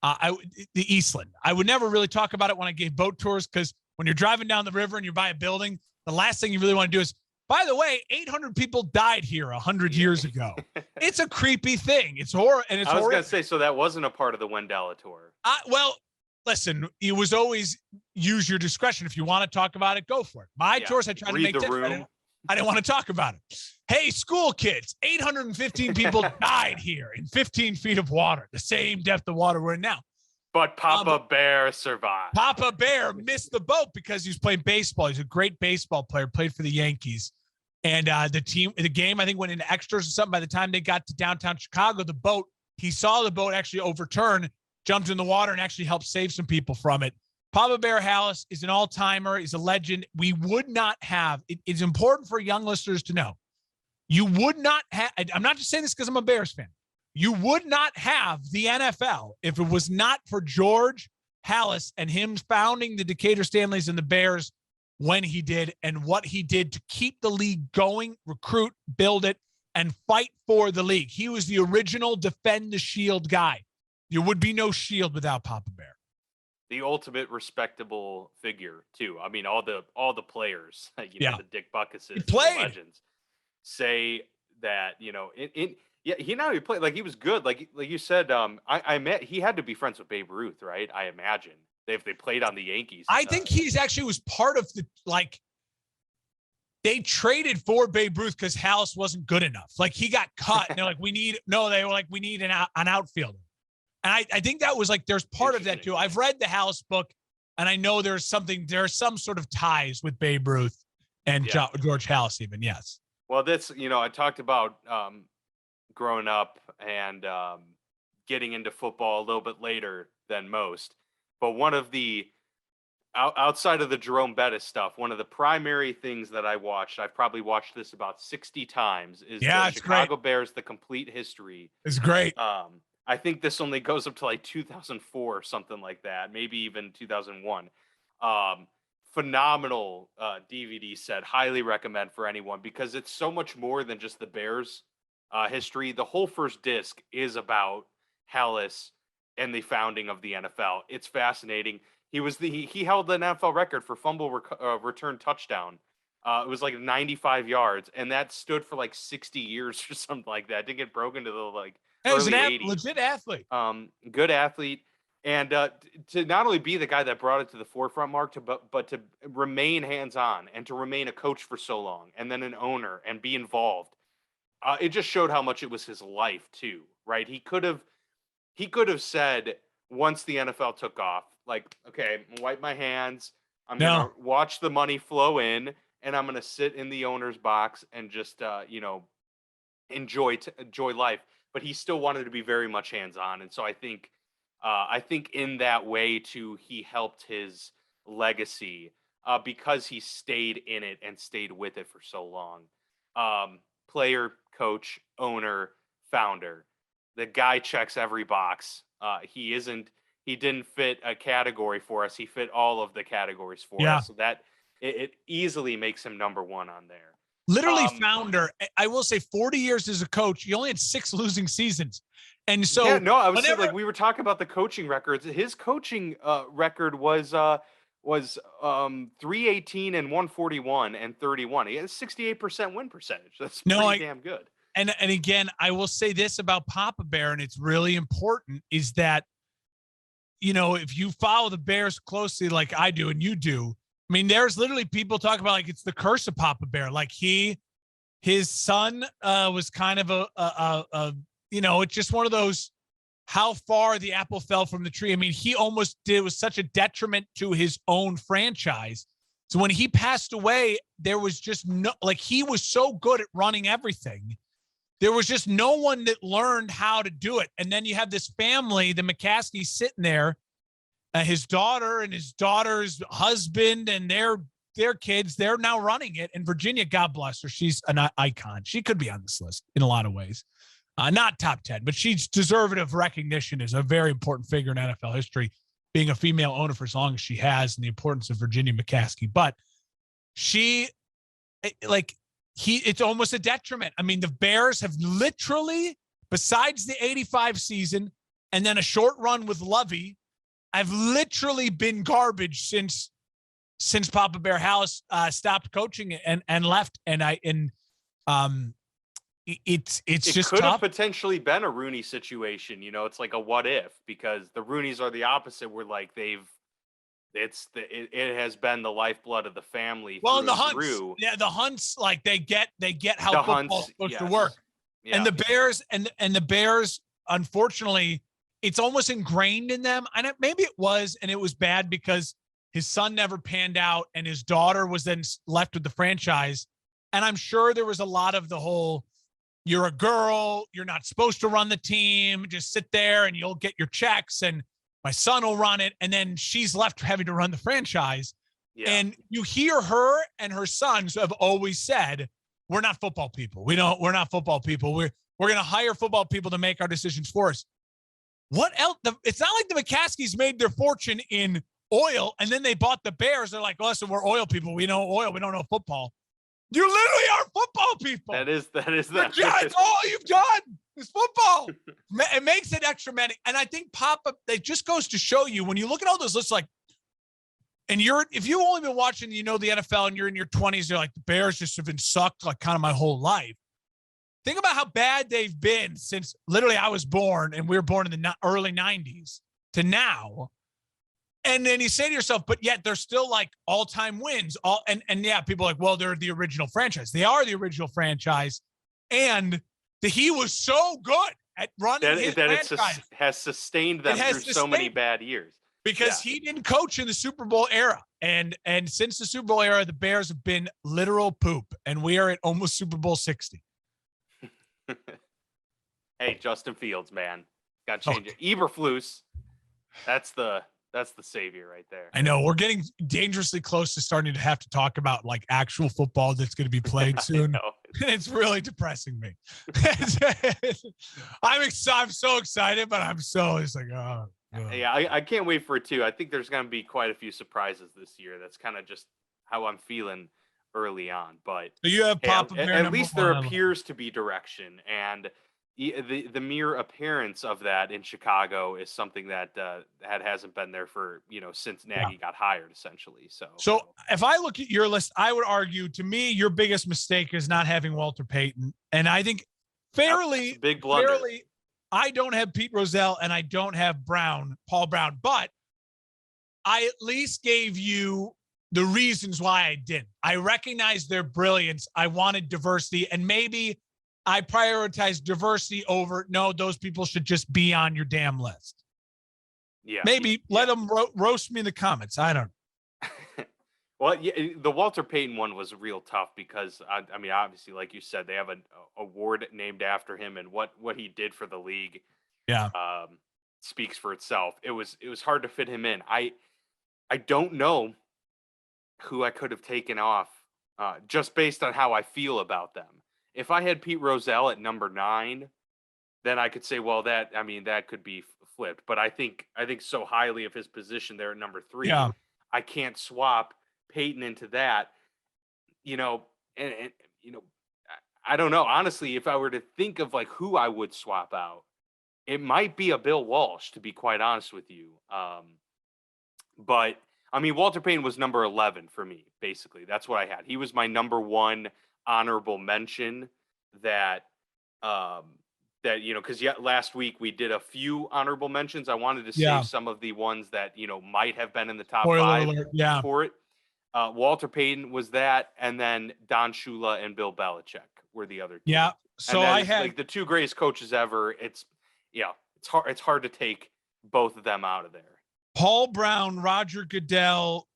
The Eastland. I would never really talk about it when I gave boat tours because when you're driving down the river and you're by a building, the last thing you really want to do is, by the way, 800 people died here 100 years ago. It's a creepy thing. It's horror, and it's. I was going to say, so that wasn't a part of the Wendella tour. Well, listen, it was always use your discretion. If you want to talk about it, go for it. My tours, I tried to make the room. I didn't want to talk about it. Hey, school kids, 815 people died here in 15 feet of water, the same depth of water we're in now. But Papa Bear survived. Papa Bear missed the boat because he was playing baseball. He's a great baseball player, played for the Yankees. And the game, I think, went into extras or something. By the time they got to downtown Chicago, he saw the boat actually overturn, jumped in the water, and actually helped save some people from it. Papa Bear Halas is an all-timer. He's a legend. We would not have – it's important for young listeners to know. You would not have, I'm not just saying this because I'm a Bears fan. You would not have the NFL if it was not for George Halas and him founding the Decatur Stanleys and the Bears when he did, and what he did to keep the league going, recruit, build it, and fight for the league. He was the original defend the shield guy. There would be no shield without Papa Bear. The ultimate respectable figure too. I mean, all the players, the Dick Buckuses, the legends, say that, he not only played, like, he was good, like you said. I met, he had to be friends with Babe Ruth, right? I imagine if they played on the Yankees. I think he's actually was part of the, like, they traded for Babe Ruth because Halas wasn't good enough. Like, he got cut, and they're like, we need an outfielder. And I think that was like, there's part of that too. I've read the Halas book, and I know there are some sort of ties with Babe Ruth and George Halas even. Yes. Well, that's, I talked about growing up and getting into football a little bit later than most. But one of the, outside of the Jerome Bettis stuff, one of the primary things that I watched, I've probably watched this about 60 times, is the Chicago Bears, The Complete History. It's great. I think this only goes up to like 2004 or something like that, maybe even 2001. Phenomenal DVD set. Highly recommend for anyone, because it's so much more than just the Bears history. The whole first disc is about Halas and the founding of the NFL. It's fascinating. He held the NFL record for fumble return touchdown. It was like 95 yards, and that stood for like 60 years or something like that. It didn't get broken to the he's early 80s. Legit athlete. Good athlete. And to not only be the guy that brought it to the forefront, Mark, but to remain hands-on and to remain a coach for so long, and then an owner, and be involved. It just showed how much it was his life too, right? He could have said, once the NFL took off, like, okay, I'm gonna wipe my hands, I'm gonna watch the money flow in, and I'm gonna sit in the owner's box and just enjoy life. But he still wanted to be very much hands-on, and so I think in that way too, he helped his legacy because he stayed in it and stayed with it for so long. Player, coach, owner, founder. The guy checks every box. He didn't fit a category for us. He fit all of the categories for us. So that it easily makes him number one on there. Literally founder. I will say 40 years as a coach. He only had 6 losing seasons. And so I was saying, like, we were talking about the coaching records. His coaching record was 318 and 141 and 31. He has 68% win percentage. That's pretty damn good. And again, I will say this about Papa Bear, and it's really important, is that, if you follow the Bears closely like I do and you do, I mean, there's literally people talking about, like, it's the curse of Papa Bear. Like, his son was kind of it's just one of those, how far the apple fell from the tree. I mean, it was such a detriment to his own franchise. So when he passed away, there was just he was so good at running everything. There was just no one that learned how to do it. And then you have this family, the McCaskies, sitting there, his daughter and his daughter's husband and their kids, they're now running it. And Virginia, God bless her, she's an icon. She could be on this list in a lot of ways. Not top 10, but she's deserving of recognition as a very important figure in NFL history, being a female owner for as long as she has, and the importance of Virginia McCaskey. But it's almost a detriment. I mean, the Bears have literally, besides the 85 season and then a short run with Lovey, I've literally been garbage since Papa Bear Halas stopped coaching and left. It's just could tough. have potentially been a Rooney situation. It's like a what if, because the Rooneys are the opposite. Where, like, it has been the lifeblood of the family. Well, and the Hunts, like, they get how football's supposed to work. Yeah. And the Bears, unfortunately, it's almost ingrained in them. And maybe it was bad because his son never panned out and his daughter was then left with the franchise. And I'm sure there was a lot of the whole, you're a girl, you're not supposed to run the team, just sit there and you'll get your checks and my son will run it. And then she's left having to run the franchise. Yeah. And you hear her and her sons have always said, we're not football people. We're not football people. We're going to hire football people to make our decisions for us. What else? It's not like the McCaskies made their fortune in oil and then they bought the Bears. They're like, listen, we're oil people. We know oil. We don't know football. You literally are football people. That is. That's all you've done is football. It makes it extra many. And I think it just goes to show you when you look at all those lists, like, and if you've only been watching, the NFL and you're in your 20s, you're like, the Bears just have been sucked like kind of my whole life. Think about how bad they've been since literally I was born, and we were born in the early 90s to now. And then you say to yourself, but yet they're still like all-time wins. And yeah, people are like, well, they're the original franchise. They are the original franchise. And he was so good at running his franchise. It has sustained them through so many bad years. Because he didn't coach in the Super Bowl era. And since the Super Bowl era, the Bears have been literal poop. And we are at almost Super Bowl 60. Hey, Justin Fields, man. Got to change it. Eberflus, that's the savior right there. I know. We're getting dangerously close to starting to have to talk about like actual football that's going to be played soon. It's really depressing me. I'm so excited, but it's like, oh. Yeah, I can't wait for it too. I think there's going to be quite a few surprises this year. That's kind of just how I'm feeling early on. But so you have at least there appears to be direction, and the mere appearance of that in Chicago is something that hasn't been there for since Nagy got hired, essentially. So if I look at your list, I would argue to me your biggest mistake is not having Walter Payton, and I think fairly big blunder. I don't have Pete Rozelle and I don't have Paul Brown, but I at least gave you the reasons why I didn't. I recognize their brilliance. I wanted diversity, and maybe I prioritize diversity over, no, those people should just be on your damn list. Yeah. Maybe let them roast me in the comments. I don't know. Well, yeah, the Walter Payton one was real tough because, I mean, obviously, like you said, they have an award named after him, and what he did for the league speaks for itself. It was hard to fit him in. I don't know who I could have taken off just based on how I feel about them. If I had Pete Rozelle at number 9, then I could say, well, that could be flipped. But I think so highly of his position there at number 3. Yeah. I can't swap Peyton into that, and I don't know. Honestly, if I were to think of like who I would swap out, it might be a Bill Walsh, to be quite honest with you. But I mean, Walter Payton was number 11 for me, basically. That's what I had. He was my number 1 honorable mention that because last week we did a few honorable mentions. I wanted to save some of the ones that, might have been in the top 5 for it. Walter Payton was that, and then Don Shula and Bill Belichick were the other two. Yeah. So I had like the 2 greatest coaches ever. It's hard to take both of them out of there. Paul Brown, Roger Goodell,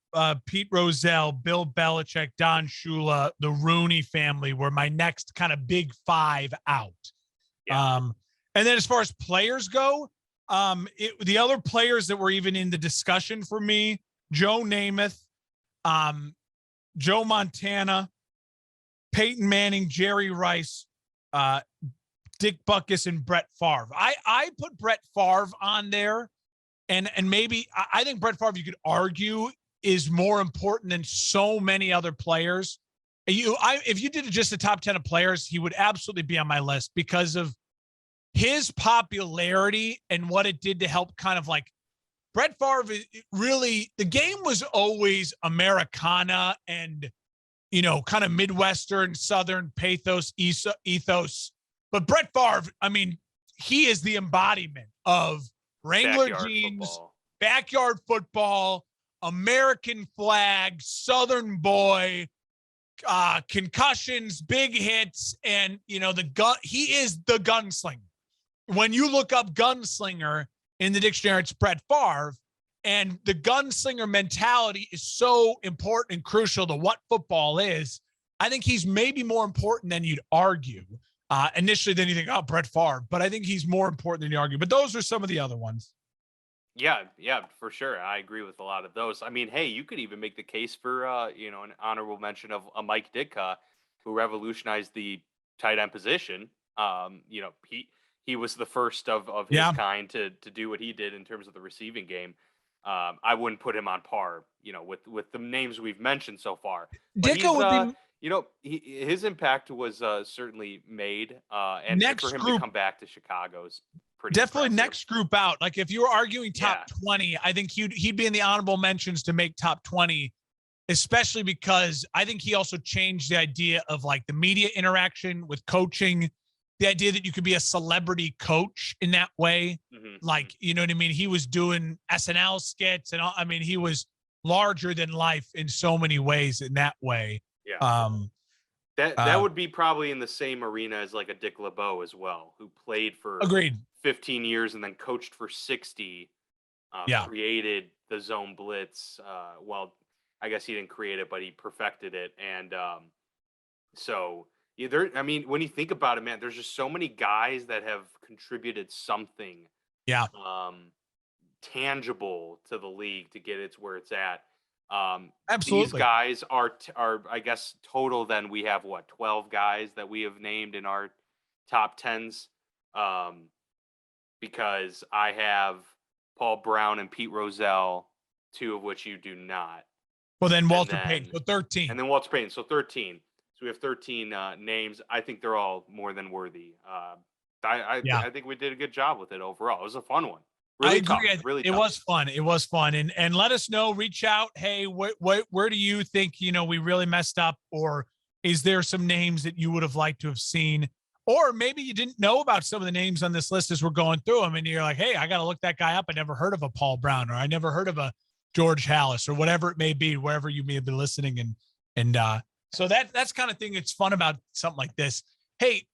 Pete Rozelle, Bill Belichick, Don Shula, the Rooney family were my next kind of big 5 out. Yeah. And then as far as players go, the other players that were even in the discussion for me, Joe Namath, Joe Montana, Peyton Manning, Jerry Rice, Dick Butkus, and Brett Favre. I put Brett Favre on there, and maybe I think Brett Favre, you could argue, is more important than so many other players. If you did just the top 10 of players, he would absolutely be on my list because of his popularity and what it did to help kind of like Brett Favre. Really, the game was always Americana and, kind of Midwestern, Southern pathos, ethos. But Brett Favre, I mean, he is the embodiment of Wrangler jeans, backyard football, American flag, Southern boy, concussions, big hits, and the gun. He is the gunslinger. When you look up gunslinger in the dictionary, it's Brett Favre, and the gunslinger mentality is so important and crucial to what football is. I think he's maybe more important than you'd argue initially. Then you think, oh, Brett Favre, but I think he's more important than you argue. But those are some of the other ones. Yeah, for sure. I agree with a lot of those. I mean, hey, you could even make the case for, an honorable mention of a Mike Ditka. who revolutionized the tight end position. You know, he was the first of his Yeah. kind to do what he did in terms of the receiving game. I wouldn't put him on par, you know, with the names we've mentioned so far. But Ditko would be you know, his impact was certainly made, and for next him to group. come back to Chicago is pretty Definitely impressive. next group out. Like if you were arguing top 20, I think he'd be in the honorable mentions to make top 20, especially because I think he also changed the idea of like the media interaction with coaching, the idea that you could be a celebrity coach in that way. Like, you know what I mean? He was doing SNL skits and all, I mean, he was larger than life in so many ways in that way. Yeah. That would be probably in the same arena as like a Dick LeBeau as well, who played for agreed 15 years and then coached for 60. Created the zone blitz. Well, I guess he didn't create it, but he perfected it. And so yeah, I mean, when you think about it, man, there's just so many guys that have contributed something tangible to the league to get it to where it's at. Absolutely. These guys are I guess total. Then we have what 12 guys that we have named in our top tens. Because I have Paul Brown and Pete Rozelle, two of which you do not. Well, then Walter Payton, so 13. And then Walter Payton, so 13. So we have 13 names. I think they're all more than worthy. I think we did a good job with it overall. It was a fun one. Really I agree. Tough, really it was fun. It was fun. And let us know, reach out. Hey, where do you think, you know, we really messed up? Or is there some names that you would have liked to have seen? Or maybe you didn't know about some of the names on this list as we're going through them. And you're like, hey, I got to look that guy up. I never heard of a Paul Brown, or I never heard of a George Halas, or whatever it may be, wherever you may have been listening. And so that's kind of thing that's fun about something like this. Hey,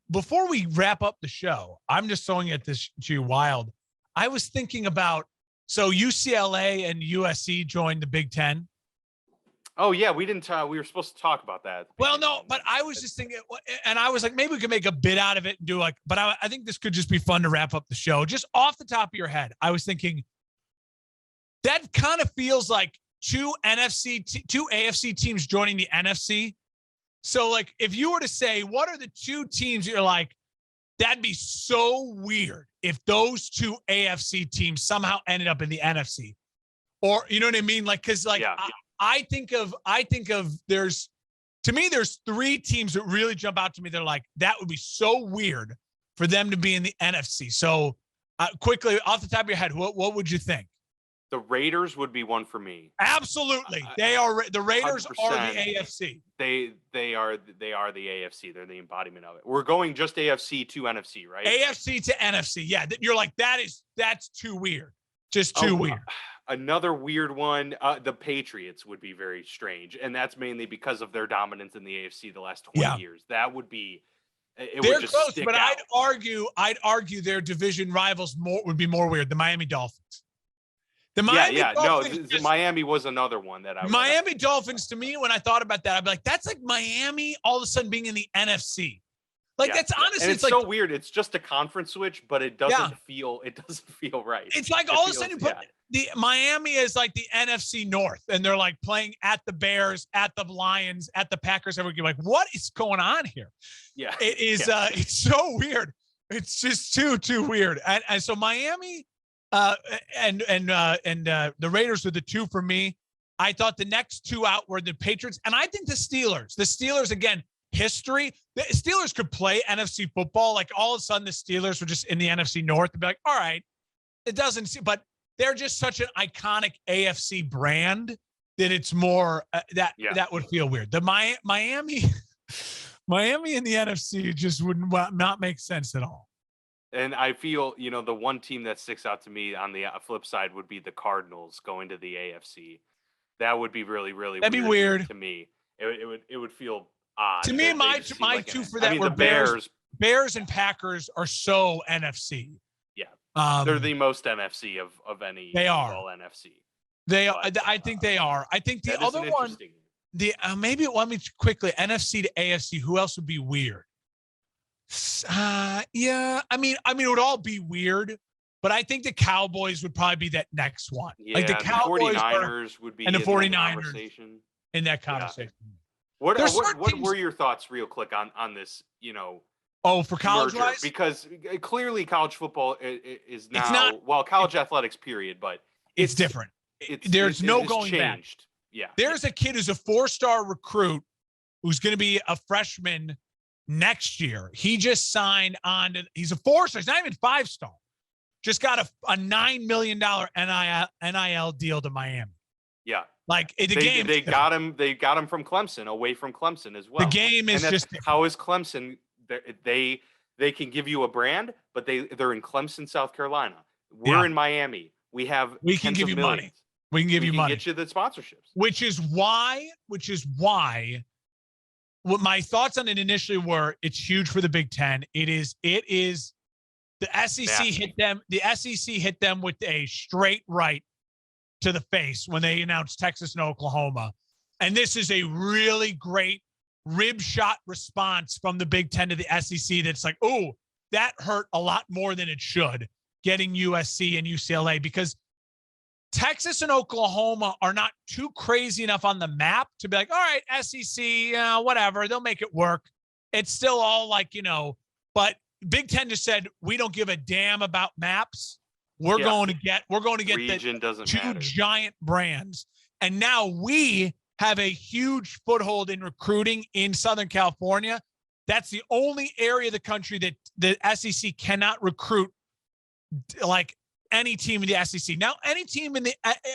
before we wrap up the show, I'm just throwing it to you wild. I was thinking about, so UCLA and USC joined the Big Ten. Oh yeah, we didn't. We were supposed to talk about that. Well, no, but I was just thinking, and I was like, maybe we could make a bit out of it and do like. But I think this could just be fun to wrap up the show. Just off the top of your head, I was thinking that kind of feels like two AFC teams joining the NFC. So, like, if you were to say, what are the two teams you're like, that'd be so weird if those two AFC teams somehow ended up in the NFC, or you know what I mean? Like, because like. Yeah. I think of there's three teams that really jump out to me. They're like, that would be so weird for them to be in the NFC. So quickly off the top of your head, what would you think? The Raiders would be one for me. Absolutely. The Raiders 100%. Are the AFC. They are the AFC. They're the embodiment of it. We're going just AFC to NFC, right? AFC to NFC. Yeah. You're like, that's too weird. Just too weird. Another weird one, the Patriots would be very strange, and that's mainly because of their dominance in the AFC the last 20 years. That would be they're close, but out. I'd argue their division rivals would be more weird. The Miami Dolphins. The Miami was another one that Miami Dolphins, to me, when I thought about that, I'd be like, that's like Miami all of a sudden being in the NFC. Like that's honestly, and it's so weird. It's just a conference switch, but it doesn't feel right. It's like all of a sudden you put the Miami is like the NFC North, and they're like playing at the Bears, at the Lions, at the Packers. Everyone like, what is going on here? Yeah, it is. It's so weird. It's just too weird. And so Miami, and the Raiders were the two for me. I thought the next two out were the Patriots, and I think the Steelers. The Steelers again. History, the Steelers could play NFC football. Like all of a sudden, the Steelers were just in the NFC North and be like, all right, it doesn't see, but they're just such an iconic AFC brand that it's more that would feel weird. The Miami in the NFC just would not make sense at all. And I feel, the one team that sticks out to me on the flip side would be the Cardinals going to the AFC. That would be really, really That'd be weird to me. It would feel odd. To me, my two for that were the Bears and Packers are so NFC. Yeah, they're the most NFC of any. They are all NFC. They are. I think they are. I think the other one. Maybe let me quickly NFC to AFC. Who else would be weird? Yeah. I mean, it would all be weird. But I think the Cowboys would probably be that next one. Yeah, like the Cowboys 49ers would be and the 49ers conversation. In that conversation. Yeah. What There's what certain what teams. were your thoughts, real quick, on this? Oh, for college Merger, wise, because clearly college football is it's not. now, well, It, college athletics period, but it's it's different. it There's no it's going back. changed. Yeah, yeah, There's a kid who's a 4-star recruit who's going to be a freshman next year. He just signed on. He's a 4-star. He's not even 5-star. Just got a $9 million NIL deal to Miami. yeah. Like the game. They got him. They got him from Clemson, away from Clemson as The well. game And is that's just different. how is Clemson? They can give you a brand, but they're in Clemson, South Carolina. We're Yeah. in Miami. We have We can tens give of you millions. money. We can give We you can money. get you the sponsorships. Which is why what my thoughts on it initially were, it's huge for the Big Ten. It is the SEC hit them. The SEC hit them with a straight right to the face when they announced Texas and Oklahoma. And this is a really great rib shot response from the Big Ten to the SEC. That's like, oh, that hurt a lot more than it should, getting USC and UCLA, because Texas and Oklahoma are not too crazy enough on the map to be like, all right, SEC, whatever, they'll make it work. It's still all like, but Big Ten just said, we don't give a damn about maps. We're going to get Region doesn't two matter. giant brands. And now we have a huge foothold in recruiting in Southern California. That's the only area of the country that the SEC cannot recruit like any team in the SEC. Now, any team in the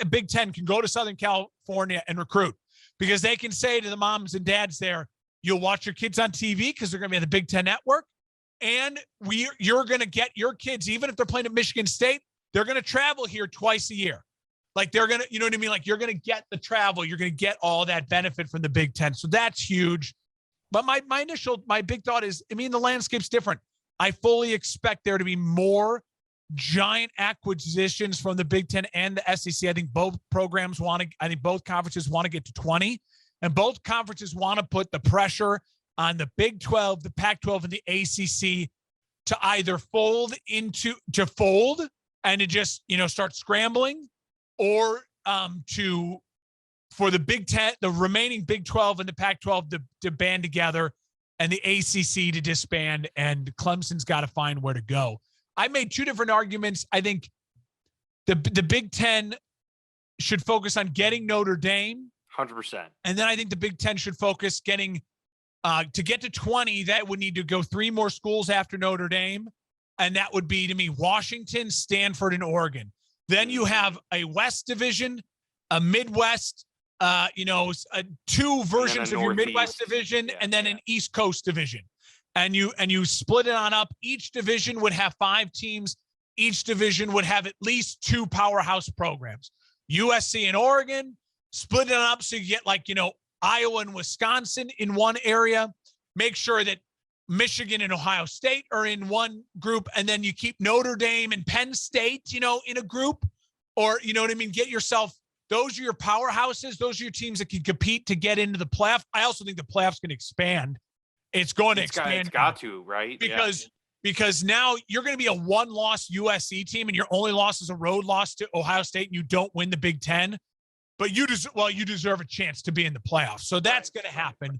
Big Ten can go to Southern California and recruit, because they can say to the moms and dads there, you'll watch your kids on TV because they're going to be on the Big Ten network. And you're going to get your kids, even if they're playing at Michigan State, they're going to travel here twice a year. Like they're going to, you know what I mean? Like you're going to get the travel. You're going to get all that benefit from the Big Ten. So that's huge. But my big thought is, I mean, the landscape's different. I fully expect there to be more giant acquisitions from the Big Ten and the SEC. I think both conferences want to get to 20, and both conferences want to put the pressure on the Big 12, the Pac-12, and the ACC to either fold and to just, start scrambling, or for the Big Ten, the remaining Big 12 and the Pac-12 to band together, and the ACC to disband, and Clemson's got to find where to go. I made two different arguments. I think the Big Ten should focus on getting Notre Dame. 100%. And then I think the Big Ten should focus getting to get to 20. That would need to go 3 more schools after Notre Dame. And that would be, to me, Washington, Stanford, and Oregon. Then you have a West division, a Midwest, 2 versions of your Midwest division, and then an East Coast division. And you split it on up. Each division would have 5 teams. Each division would have at least 2 powerhouse programs. USC and Oregon, split it up so you get Iowa and Wisconsin in one area. Make sure that Michigan and Ohio State are in one group, and then you keep Notre Dame and Penn State, in a group, or, you know what I mean? Get yourself, those are your powerhouses. Those are your teams that can compete to get into the playoff. I also think the playoffs can expand. It's going to expand. It's got to, right? Because now you're going to be a 1-loss USC team, and your only loss is a road loss to Ohio State, and you don't win the Big Ten, but you deserve a chance to be in the playoffs. So that's going to happen.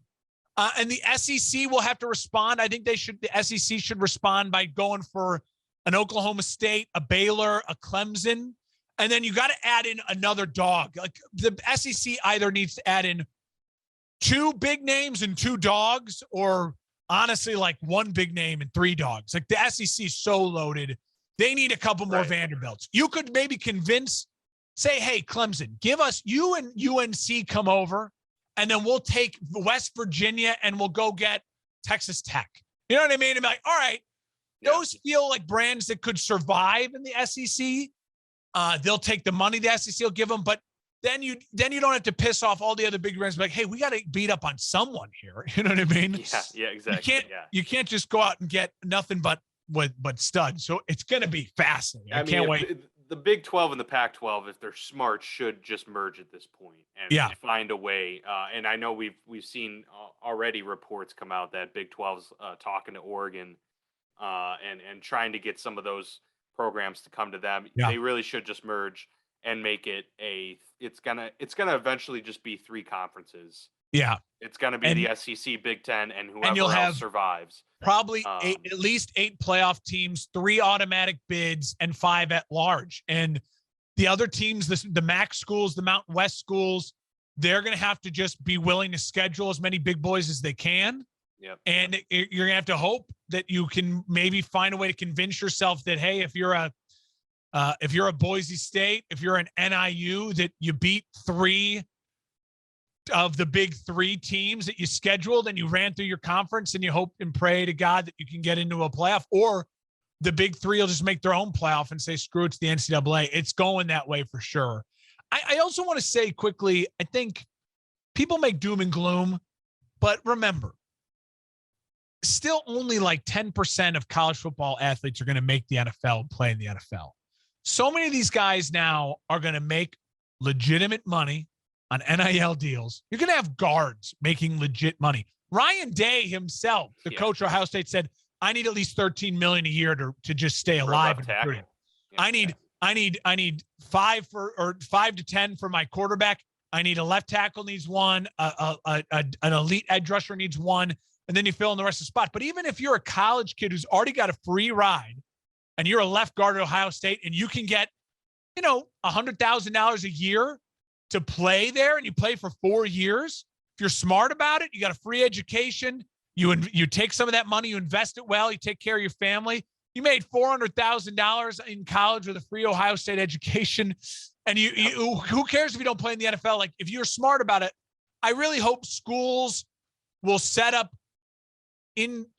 And the SEC will have to respond. I think the SEC should respond by going for an Oklahoma State, a Baylor, a Clemson. And then you got to add in another dog. Like the SEC either needs to add in 2 big names and 2 dogs, or honestly, like 1 big name and 3 dogs. Like the SEC is so loaded. They need a couple more Vanderbilts. You could maybe say, hey, Clemson, give us, you and UNC come over, and then we'll take West Virginia and we'll go get Texas Tech. You know what I mean? I'm like, all right, those feel like brands that could survive in the SEC. They'll take the money the SEC will give them, but then you don't have to piss off all the other big brands. Like, hey, we got to beat up on someone here. You know what I mean? Yeah, exactly. You can't just go out and get nothing but studs. So it's going to be fascinating. I can't wait. The Big 12 and the Pac-12, if they're smart, should just merge at this point and find a way. And I know we've seen already reports come out that Big 12's talking to Oregon and trying to get some of those programs to come to them. Yeah. They really should just merge and make it it's gonna eventually just be 3 conferences Yeah. It's going to be And the SEC, Big Ten, and you'll whoever else have survives. probably at least 8 playoff teams, 3 automatic bids, and 5 at large. And the other teams, the MAC schools, the Mountain West schools, they're going to have to just be willing to schedule as many big boys as they can. Yep. And you're going to have to hope that you can maybe find a way to convince yourself that, hey, if you're a Boise State, if you're an NIU, that you beat 3 of the big 3 teams that you scheduled and you ran through your conference, and you hope and pray to God that you can get into a playoff, or the big 3 will just make their own playoff and say, screw it to the NCAA. It's going that way for sure. I also want to say quickly, I think people make doom and gloom, but remember, still only like 10% of college football athletes are going to make the NFL and play in the NFL. So many of these guys now are going to make legitimate money on NIL deals. You're going to have guards making legit money. Ryan Day himself, the coach of Ohio State, said, I need at least $13 million a year to just stay alive. And I need 5 to 10 for my quarterback. I need a left tackle needs 1, an elite edge rusher needs 1, and then you fill in the rest of the spot. But even if you're a college kid who's already got a free ride and you're a left guard at Ohio State and you can get, $100,000 a year to play there, and you play for 4 years, if you're smart about it, you got a free education, you take some of that money, you invest it well, you take care of your family. You made $400,000 in college with a free Ohio State education, and you who cares if you don't play in the NFL? Like, if you're smart about it, I really hope schools will set up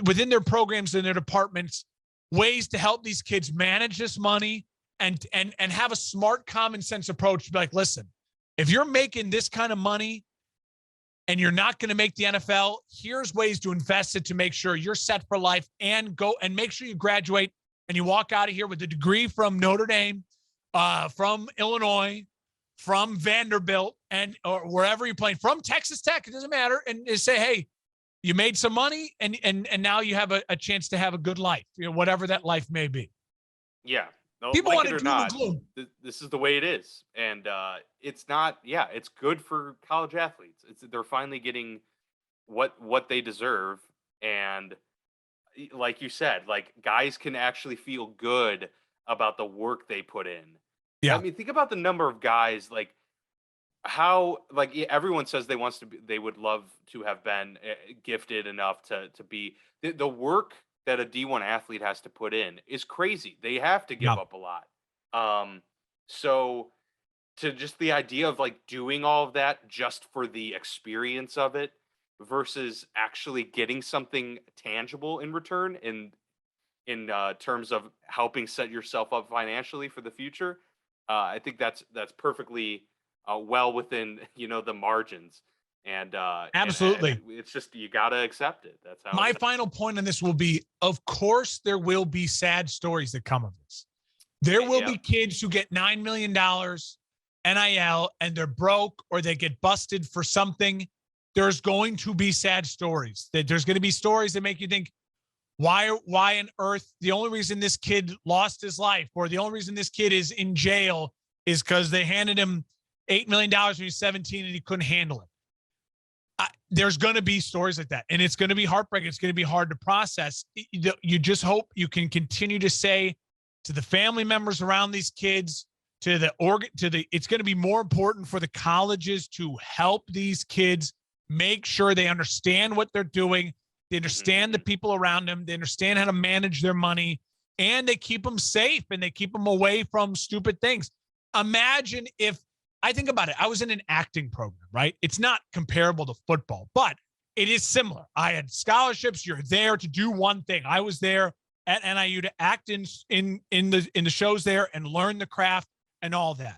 within their programs and their departments ways to help these kids manage this money and have a smart, common sense approach to be like, listen, if you're making this kind of money and you're not going to make the NFL, here's ways to invest it to make sure you're set for life, and go and make sure you graduate and you walk out of here with a degree from Notre Dame, from Illinois, from Vanderbilt, or wherever you're playing, from Texas Tech, it doesn't matter, and say, hey, you made some money, and now you have a chance to have a good life, whatever that life may be. Yeah. No, people like want to do not, this is the way it is. And it's not, it's good for college athletes. They're finally getting what they deserve. And like you said, like, guys can actually feel good about the work they put in. Yeah. I mean, think about the number of guys, like, how, like, everyone says they would love to have been gifted enough to be the work that a D1 athlete has to put in is crazy. They have to give up a lot. So to just the idea of, like, doing all of that just for the experience of it versus actually getting something tangible in return in terms of helping set yourself up financially for the future, I think that's perfectly well within the margins. And absolutely, and it's just, you gotta accept it. That's how. My final point on this will be: of course, there will be sad stories that come of this. There will be kids who get $9 million NIL and they're broke, or they get busted for something. There's going to be sad stories. There's going to be stories that make you think, why on earth? The only reason this kid lost his life, or the only reason this kid is in jail, is because they handed him $8 million when he was 17 and he couldn't handle it. There's going to be stories like that, and it's going to be heartbreaking. It's going to be hard to process. You just hope you can continue to say to the family members around these kids, it's going to be more important for the colleges to help these kids make sure they understand what they're doing. They understand the people around them. They understand how to manage their money, and they keep them safe, and they keep them away from stupid things. Imagine if, I think about it, I was in an acting program, right? It's not comparable to football, but it is similar. I had scholarships. You're there to do one thing. I was there at NIU to act in the shows there and learn the craft and all that.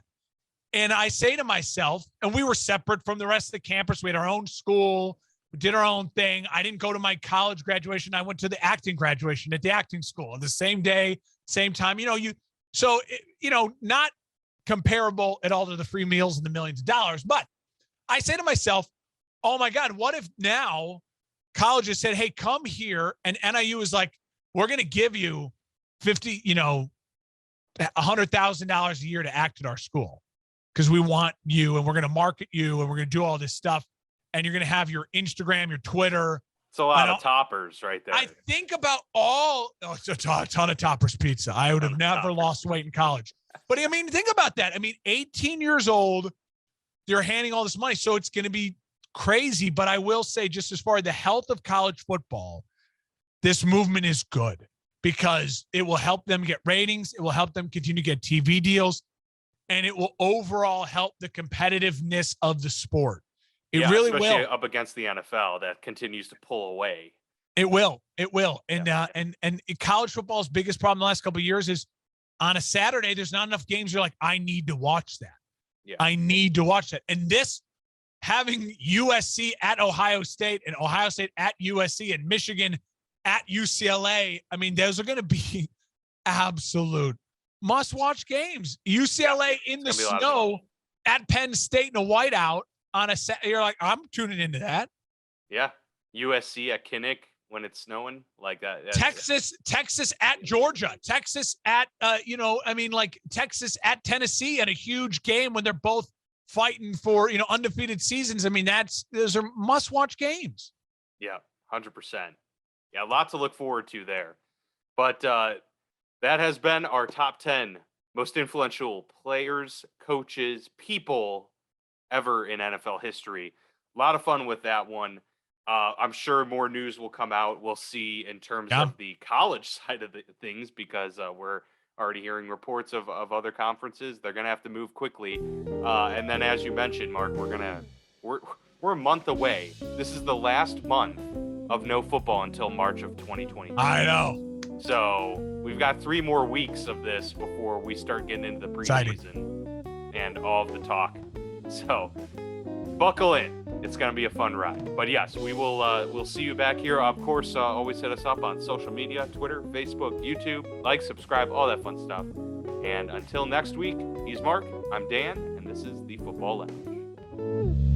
And I say to myself, and we were separate from the rest of the campus. We had our own school. We did our own thing. I didn't go to my college graduation. I went to the acting graduation at the acting school on the same day, same time. Not comparable at all to the free meals and the millions of dollars. But I say to myself, oh my God, what if now colleges said, hey, come here, and NIU is like, we're going to give you $100,000 a year to act at our school because we want you, and we're going to market you, and we're going to do all this stuff. and you're going to have your Instagram, your Twitter. It's a lot of toppers right there. I think about it's a ton of toppers pizza. I would have never lost weight in college. But I mean, think about that. I mean, 18 years old, they're handing all this money. So it's going to be crazy. But I will say, just as far as the health of college football, this movement is good because it will help them get ratings. It will help them continue to get TV deals. And it will overall help the competitiveness of the sport. It really will. Up against the NFL that continues to pull away. It will. And and college football's biggest problem the last couple of years is on a Saturday, there's not enough games. You're like, I need to watch that. Yeah. I need to watch that. And this, having USC at Ohio State and Ohio State at USC and Michigan at UCLA, I mean, those are going to be absolute must-watch games. UCLA in the snow at Penn State in a whiteout on a set. You're like, I'm tuning into that. Yeah. USC at Kinnick when it's snowing like that. Texas at Georgia, Texas at, Texas at Tennessee at a huge game when they're both fighting for, undefeated seasons. I mean, those are must-watch games. Yeah, 100%. Yeah, a lot to look forward to there. But that has been our top 10 most influential players, coaches, people ever in NFL history. A lot of fun with that one. I'm sure more news will come out. We'll see in terms of the college side of the things because we're already hearing reports of other conferences. They're going to have to move quickly. And then, as you mentioned, Mark, we're a month away. This is the last month of no football until March of 2022. I know. So we've got 3 more weeks of this before we start getting into the preseason and all of the talk. So buckle in. It's going to be a fun ride. But yes, we'll see you back here. Of course, always hit us up on social media, Twitter, Facebook, YouTube. Like, subscribe, all that fun stuff. And until next week, he's Mark, I'm Dan, and this is the Football Lounge.